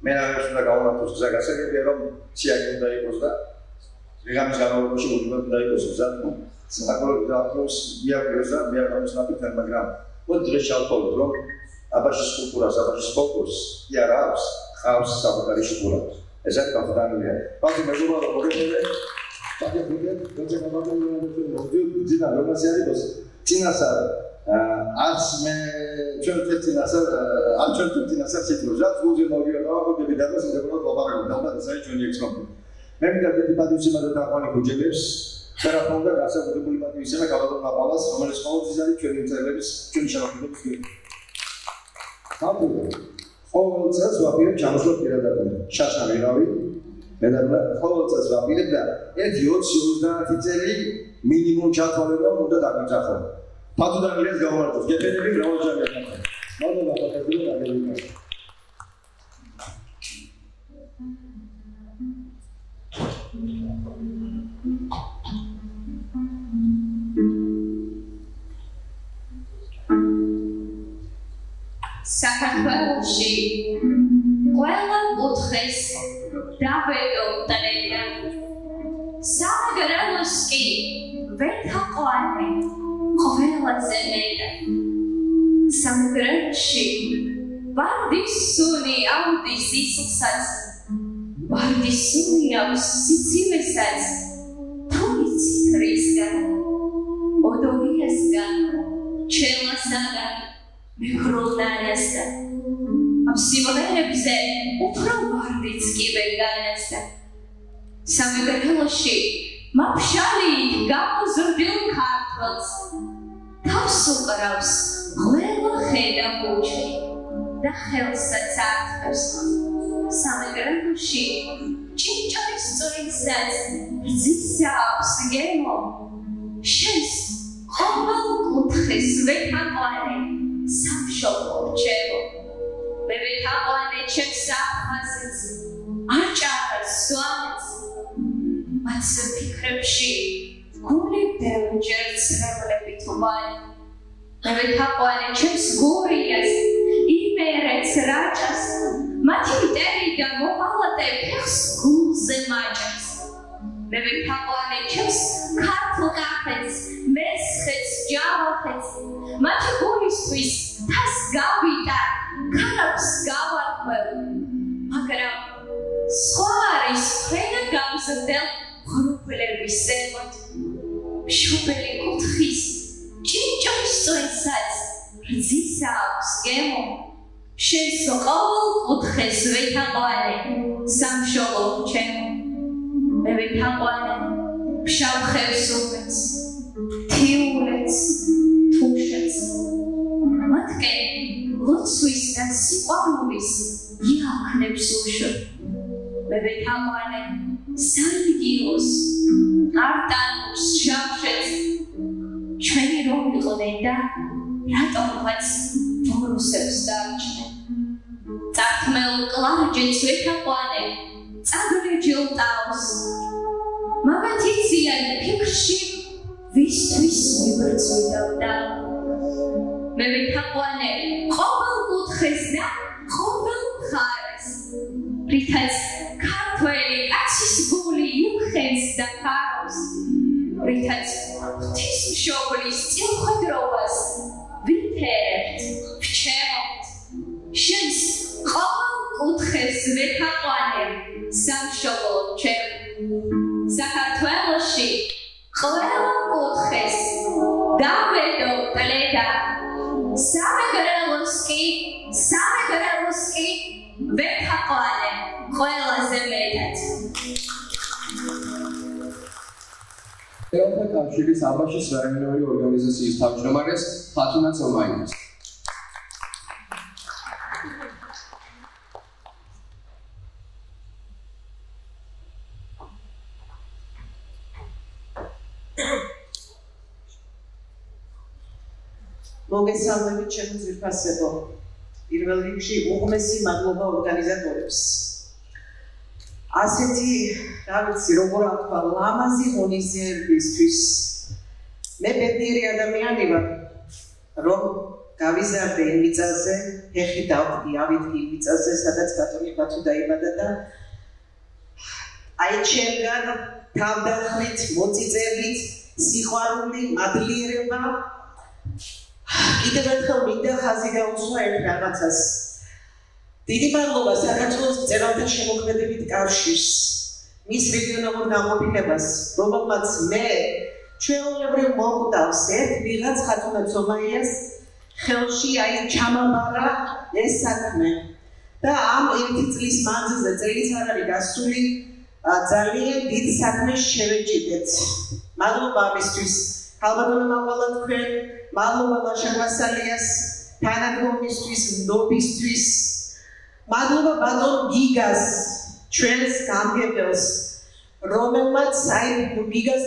მე რაღაც უნდა გავუმართოს გზა გასაგებია რომ ციაკი უნდა იყოს და რეგამის განმავლობაში უბრალოდ დაიყოს ზატო საკოლოდ დაახლოს მიაკვირეს და მიაკვირეს ნაკეთად მაგრამ მოდი დღეს შევთვალოთ რომ აბაშის კულტურას აბაშის ფოლკლორს კი არა აქვს ხავს საკუთარი შუღურა ეს არის ბატონია ბატონი მეგობრებო მოგეთხოვე ბატონი მოგეთხოვე ძინა რომელს არის წინასარ არც მე ჩვენ წინასარ არ ჩვენ წინასარ შეძლოთ გულზე მოვიდა დავაგდები და მას უბრალოდ ლაპარაკობ და ეს არის ჩვენი ექსპერტი მე მინდა დიდი პატივისცემა და დაყვანი გუჯელებს ფერაფონდა გასაგებული პატივისცემა გაბატონ ნაპალას რომელიც ყოველთვის არის ჩვენი მწერლების ჩვენი შემოქმედების ყოველ წელს ვაპირებ ჩამოსვლა პირადად შაშანერავი მედარმა ყოველ წელს ვაპირებ და 1-20 წელი მინიმუმ ჩათვალება უნდა დაგიძახო ფათუდან ილეს გავმართოს გეფენები მრავალჯერია მადლობა პატივისცემა დაგებინებთ საქართველოში ყველა კუთხეს დავედოტრია სამეგრელოს კი ვეთაყვანი ყველაზე მეტად სამეგრელოში ვარდის სუნი ავდის ისლსაც ვარდის სუნი აქვს სიცივესაც თუიცით რისგან ოდორიასგან ჩელასაგან მეგროლანასა ამ სიმღერებზე უფრო ვარდიც კი ვერ განასა სამეგრელოში მაფშალი გამოზრდილ ქართველს თავს უკრავს ყველა ხედა ბუჩი და ხელსაც არტყებს სამეგრელოში ჭინჭარის წვენსაც რძის აქვს გემო შენს ყოველ კუთხეს ვეთაყვანი სამშობლო რჩევო მე ვეთაყვანე ჩემს აფხაზეთს აჭარას სვანეთს მათ ფიქრებში გული ბევრჯერ ცრემლებით ვარი მე ვეთაყვანე ჩემს გურიას იმერეთს რაჭას მათი მტერი და მოყალატე ფეხს გულზე მაჭერს მე ვეთაყვანე ჩემს ქართლ კახეთს მესხეთს ჯავახეთს მათი გულისთვის თას გავიტან ქარავს გავარკვევ მაგრამ სხვა არის ფრენა გამზრდელ ღრუბლების ზემოთ მშობელი კუთხის ჭინჭარის წვენსაც რძის აქვს გემო შენს ყოველ კუთხეს ვეთაყვანე სამშობლო ჩემო მე ვეთაყვანე ფშავ ხევსურეთს თიულეთს თუშეთს მათკენ ლოცვის და სიყვარულის იავნებს უშო მე ვეთაყვანე სარგილოს არტანურს შავშეთს ჩვენი რომ იყვნენ და რატომღაც ბორუსებს დარჩნენ წართმელ კლარჯეთს ვეთაყვანე წაგრეჯილ ტავს მაგათ იციან ფიქრში ვისთვის მიბრძვიდავდა მე ვეთაყვანე ყოველ კუთხეს და ყოველ მხარეს რითაც ქართველი კაცის გული იმხენს და ხარობს რითაც ღვთისმშობლის წილხვედრობას ვიფერებთ ვჩემოთ შენს ყოველ კუთხეს ვეთაყვანე სამშობლო ჩემ საქართველოში ყველა კუთხეს დავედო კლედა სამეგრელოს კი ვეთაყვანე ყველაზე მეტად ეროვნულ კავშირის აბაშის რაიონული ორგანიზაციის თავმჯდომარეს ხათუნა ცომაინას მოგესალმებით ჩემო ძვირფასებო პირველ რიგში უღმესი მადლობა ორგანიზატორებს ასეთი რა ვიცი როგორ თქვა ლამაზი ღონისძიებისთვის მე ბედნიერი ადამიანი ვარ რომ გავიზარდე იმ მიწაზე ეხი დავდგი ავიდგი იმ მიწაზე სადაც ბატონი ბათუ დაიბადა და აი ჩემგან თავდახრით მოწიწებით სიყვარული მადლიერება კიდევ ერთხელ მინდა ხაზი გაუსვა ერთ რაღაცას დიდი მადლობა საქართველოს მწერალთა შემოქმედებით კავშირს მის რეგიონალურ გამოფილებას რომელმაც მე ჩვეულებრივ მომკვდავს ერთ ვიღაც ხათუნა ცომაიას ხელში აი ჩამაბარა ეს საქმე და ამ ერთი წლის მანძილზე წელიც არ არის გასული ძალიან დიდ საქმეს შევეჭიდეთ მადლობა ამისთვის ალბათო მაღლა თქვენ მადლობა ლაშა გასალიას თანადგომისთვის ნდობისთვის მადლობა ბატონ გიგას ჩვენს გამგებელს რომელმაც აი გიგას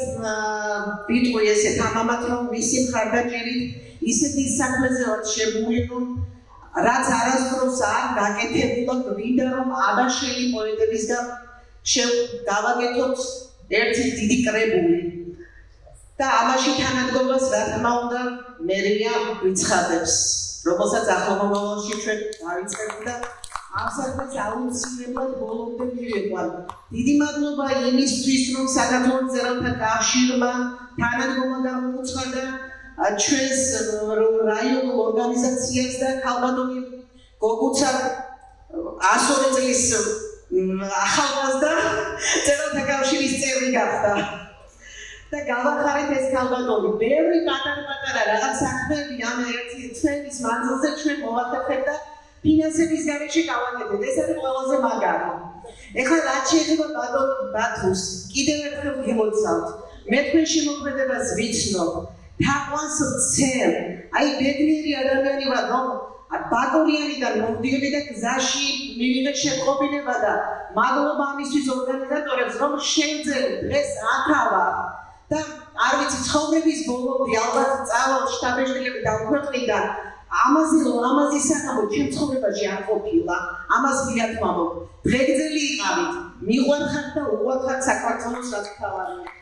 ვიტყვი ესეთ ამამად რომ მისი მხარდაჭერით ისეთი საქმეზე ვარ შემული რომ რაც არასდროს არ გაკეთებულა გვინდა რომ აბაშელი პოეტებისგან გავაკეთოთ ერთი დიდი კრებული და ამაში თანადგომას რა თქმა უნდა მერია გვიცხადებს რომელსაც ახლო მომავალში ჩვენ დავიწყებთ და ამ საქმეს აუცილებლად ბოლომდე მივიყვანთ. დიდი მადლობა იმისთვის რომ საქართველოს მწერალთა კავშირმა თანადგომა გამოუცხადა ჩვენს რაიონულ ორგანიზაციას და ქალბატონი გოგუცა 102 წლის ახალგაზრდა მწერალთა კავშირის წევრი გახდა. და გავახარეთ ეს ქალბატონი. ბევრი პატარ-პატარა რაღაც საქმეები ამ ერთი წლის მანძილზე ჩვენ მოვახერხებთ და ფინანსების გარეშე გავაკეთეთ. ეს არის ყველაზე მაგარი. ეხლა რაც შეეხება ბატონ ბათუს, კიდევ ერთხელ გიმოცავთ. მე თქვენ შემოქმედებას ვიცნობ. თაყვანს ვცემ. აი ბედნიერი ადამიანი ვარ, რომ ბაკურიანიდან მომდიოდი და გზაში მივიღე შეწყობილება და მადლობა ამისთვის ორგანიზატორებს, რომ შევძელით დღეს აქავა. და არ ვიცი ცხოვრების ბოლომდე ალბათ წავალ შტაბ-ეშტილები დავქვეყნიდან ამაზე ლამაზი სანამო ჩემ ცხოვრებაში არ ყოფილა ამას მიათმამობ დღეგრძელი იყავით მიყვარხართ და უყვარხართ საქართველოს რაც თავარია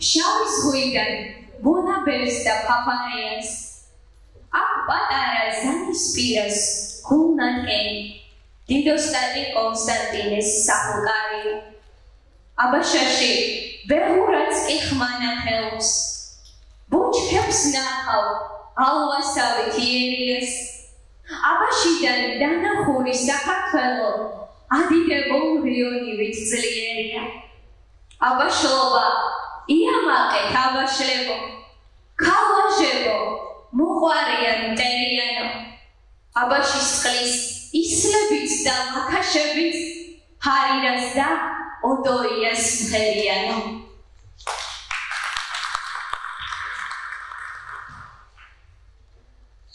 შავი ზღვიდან ბუნაბერს და ფაფარიას აქ პატარა ზანის პირას გულნატკენი დიდოსტატი კონსტანტინეს სახელკარი აბაშაში ვეღურაც კი ხმანა ხელს ბუჩქებს ნახავ ალვასავით იერიას აბაშიდან დანახული საქართველო ადიდებულ რიონივით ძლიერია აბაშლობა იამაყეთ აბაშლებო ქალვაჟებო მოყვარია მტერიანო აბაშის წყლის ისლებიც და ლაქაშებიც ჰარირას და ოდოიას მღერიანო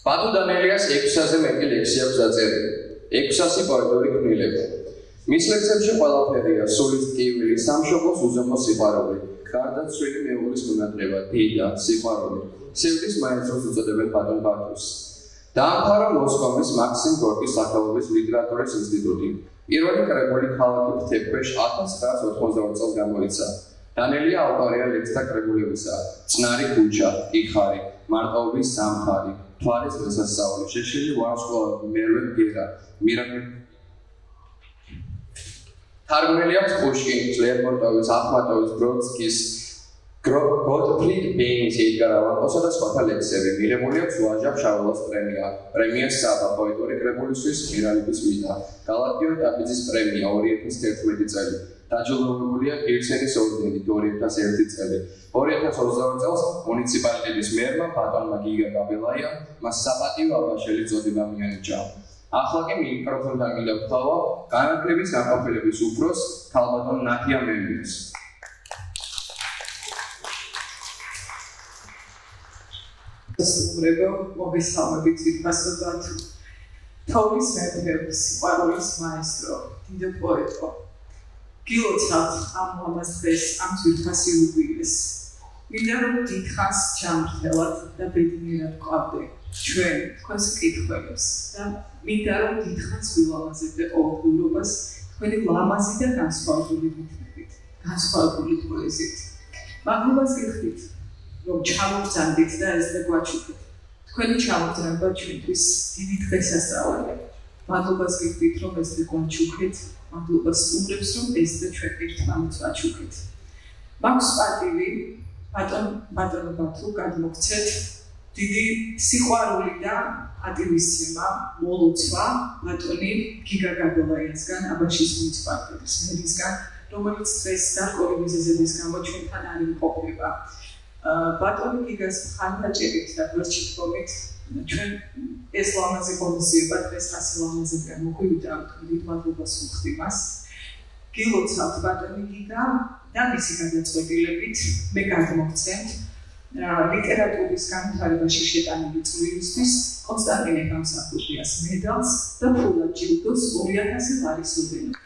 ბატუ დანელიას 600-ზე მეტი ლექსია აქვს დაწერილი 600 პოეტური ქმნილება მის ლექსებში ყველაფერია სულის ტკივილი სამშობლოს უზომო სიყვარული გარდაცვლილი მეუღლის მონათლება დიდა სიყვარული სევდის მაესტროს უწოდებენ ბატონ ბათუს დაამთავრა მოსკოვის მაქსიმ გორკის სახელობის ლიტერატურის ინსტიტუტი პირველი კრებული ქალაქი მთებქვეშ 1992 წელს გამოიცა დანელია ავტორია ლექსთა კრებულებისა წნარი ქუჩა იხარი მარტოობის სამხარი თვალის დღესასწაული შეშლილი ვარსკვლავები მერვე ბგერა მირამი თარგმნილი აქვს პუშკინის ლერმონტოვის ახმატოვის ბროდსკის გოტფრიდ ბეინის ედგარ ალან პოსა და სხვათა ლექსები მიღებული აქვს ვაჟა ფშაველას პრემია საბა პოეტური კრებულისთვის მირალიბის მიდა გალატიო ტაბიძის პრემია 2011 წელი დაჯილდოებულია გირსენის ორდენით 2001 წელი 2022 წელს მუნიციპალიტეტის მერმა ბატონმა გიგა გაბელაია მას საპატიო აბაშელი წოდება მიანიჭა ახლა კი მიკროფონთან მინდა ვთხოვო განათლების განყოფილების უფროს ქალბატონ ნათია მემიას. სტუმრებო, მოგესალმებით ვიფასებად თოვლის მეფე, სიყვარულის მაესტრო, დიდო პოეტო. გილოცავთ ამ ამას დღეს, ამ ძვირფას იუბილეს. მინდა რომ დიდხანს ჩამრთელად და ბედნიერად ვყავდე ჩვენ თქვენს კითხვებს და მინდა რომ დიდხანს ვილამაზებდე ყოველდღიურობას თქვენი ლამაზი და განსხვავებული რითმებით, განსხვავებული პოეზიით. მადლობას გიხდით, რომ ჩამოგზავნით და ეს და გვაჩუქეთ. თქვენი ჩამოგზავნება ჩვენთვის დიდი დღესასწაულია. მადლობას გიხდით, რომ ეს და გვაჩუქეთ. მადლობას სტუმრებს, რომ ეს და ჩვენ ერთმანეთს ვაჩუქეთ. მაქვს პატივი ბატონო ბათუ გადმოგცეთ დიდი სიყვარული და პატივისცემა მოლოცვა ბატონი გიგა გაბელაიასგან აბაშის მუნიციპალიტეტის მერისგან, რომელიც დღეს გარკვეული მიზეზების გამო ჩვენთან არ იმყოფება. ბატონი გიგას მხარდაჭერით და გვერდჩიტყობით ჩვენ ეს ლამაზი ღონისძიება დღეს 100 ლამაზებთან მოგვივიდა, დიდ მადლობას ვუხდი მას. გილოცავთ ბატონი გიგა და მისი გადაწყვეტილებით მე გადმოგცემთ ლიტერატურის განვითარებაში შეტანილი წვლილისთვის კონსტანტინე გამსახურდიას მედალს და ფულად ჯილდოს 2000 ლარის უბნით.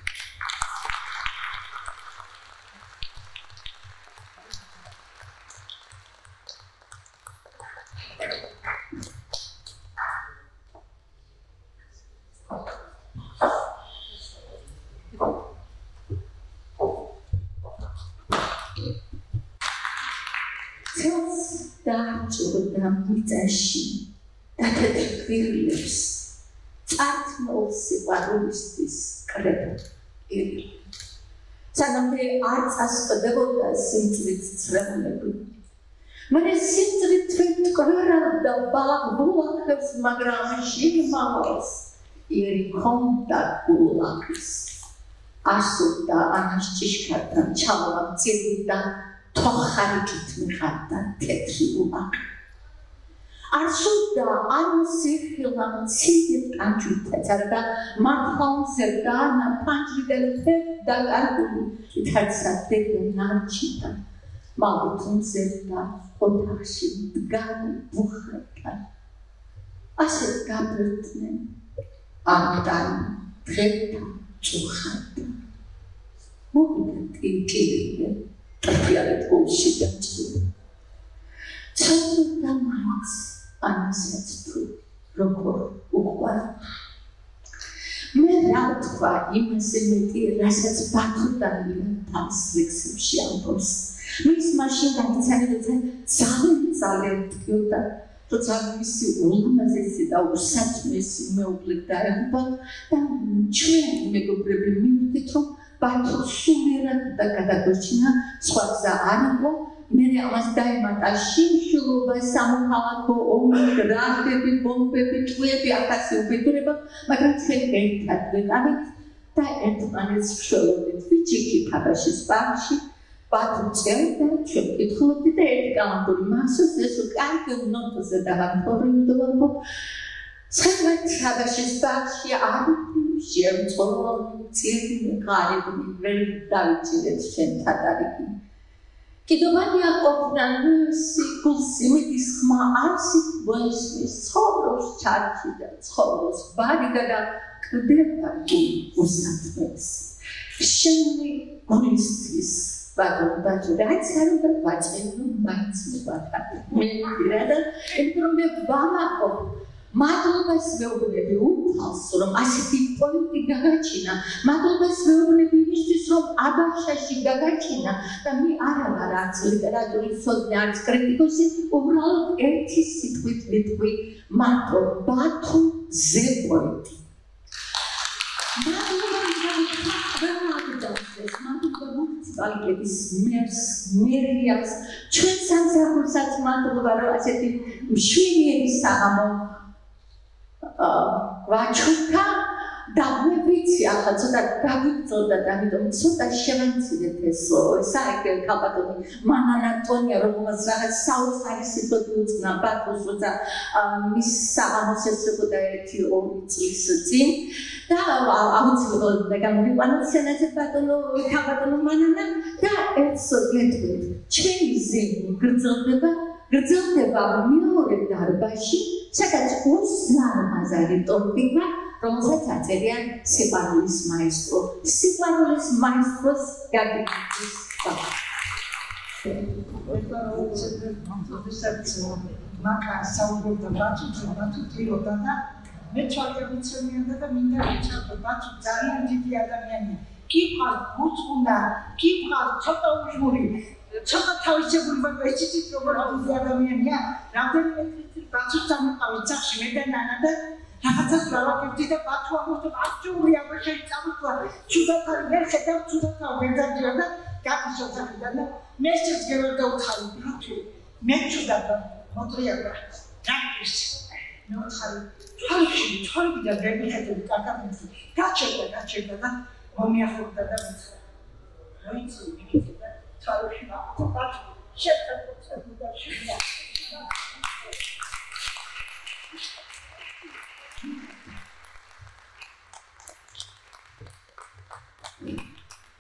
და მიწაში დათეთრილებს წართმულ სიყვარულისთვის კრება ირი. სანამდე არ წასწდებოდა სიმწრით ცრემლები. მანე სიმწრით თვითკრერავდა ბალახბულაქებს, მაგრამ შიმავალს ირი ქონდა გულაქის. ასობდა ანას ჭიშკართან ჩალავამწირი და თოხარიკით მიხარდა თეთრი ულაკი. არსუდა ანსიხილამ ციდით კანჯუთეცარდა მართხონსერდა ანა პანჯრიდელფე და კარგული ითარცადე ნარჩიტა მალუთუნსერდა ოთახში დგარი ბუხრეკა ასე გაბრდნენ ამთან დღეთა წუხარდა მოვიდა ტიკილია ტრფიალეთ გულში დაჭრილი ცოტა მაინც ანასაც თუ როგორ უყვარ მე რა თქვა იმასე მეტი რასაც ბათუდანია თავს ლექსებში ამბობს მის მაშინ განიცადებოდა ძალიან ტკიოდა როცა მისი ულამაზესი და უსაჭმესი მეუღლე დაეღუპა და ჩვენ მეგობრები მივხვდით რომ ბათუ სულიერად და გადაგორჩინა სხვა გზა არ იყო მე ამას დაემატა შიმშილობა სამოქალაქო ომი გრაფები ბომბები ტყვეები ახასი უბედურება მაგრამ ჩვენ ერთად ვიყავით და ერთმანეთს ვშველოდით ვიჭიქით აბაშის პარკში ბათუ წერდა ჩვენ ვკითხულობდით და ერთი კალამბური მახსოვს ეს კარგი ნოტოზე დავამთავრებდო Scheduled Tabashi's back, she argued, she had told me, very doubted Tadaki. Kidovania of Nancy could see with this arsi voice with sorrows, charged and sorrows, barricada, Kudeta was not face. Surely, honesties, but that's how the Vatican reminds me what happened. Maybe rather, and from the Bama of მადლობას მეუბნები უფალს რომ ასეთი პოეტი გაგაჩინა მადლობას მეუბნები იმისთვის რომ აბაშაში გაგაჩინა და მე არა რაც ლიტერატურის ცოდნე არის კრიტიკოსი უბრალოდ ერთი სიტყვით ვიტყვი მარტო ბათუ ზე პოეტი მადლობას მერს მერიას ჩვენ სამსახურსაც მადლობა რომ ასეთი მშვენიერი საღამო Vachuka, და მე ვიცი ახლა ცოტა გავიგრძელდა და ამიტომ ცოტა შევამცირეთ ეს საერთო კაბატონი მანანა ტონია რომელსაც რაღაც საოცარი სიტყვები უძღვნა ბათოს როცა მის საღამოს ესწრებოდა 1-2 წლის წინ და აუცილებლად უნდა გამოვიყვანოთ სცენაზე კაბატონო მანანა და ერთს გეტყვით ჩემი ზენი გრძელდება მეორე დარბაზში სადაც უზარმაზარი ტორტივა რომელსაც აწერიან სიყვარულის მაესტრო სიყვარულის მაესტროს გაგიგზის მაგას საუბრობდა ბათუთილოდა და მე ჩავიარუცემიანდა და მინდა ვიჩარდო ბათუ ძალიან დიდი ადამიანია კი ვყავ გუწუნა კი ვყავ ცოტა უჟმური ცოტა თავისებური მაგრამ იცით როგორ დიდი ადამიანია რამდენიმე წელი ბათუს წამოყავით სახში მე და ნანა და რაღაცას გავაკეთე და ბათუ ამოწო აქტიური აბაშე წამოყვა ცუდად არის ვერ ხედავ ცუდად ვერ დაჯერა და გაგიშოთახიდან და მე შეძგება და უთხარი ბათუ მე ცუდად მოტრიალა დაკის მე უთხარი თვალში და ვერ მიხედავ კაკამიცი გაჩერდა და მომიახურდა და მითხრა მოიცი მიქეთა და თვალში ბათუ შეწევდა და შევიდა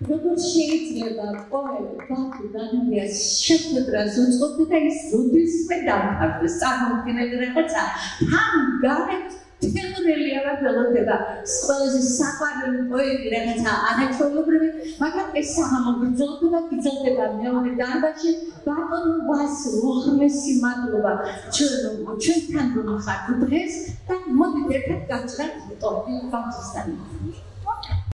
როგორ შეიძლება ყოველ ბათუ დანიას შეხვედრას უწყობდე და ის როდესმე დამთავრდეს წარმოუდგენელი რაღაცა თან გარეთ თემურელია ველოდება ყველაზე საყვარელი პოეტი რაღაცა ანაცოლებრივი მაგრამ ეს საღამო გრძელდება მეორე დარბაზში ბატონო ვასილ უღრმესი მადლობა ჩვენთან რომ ხართ დღეს და მოდით ერთად გავწრათ ტორტი ბათუსთან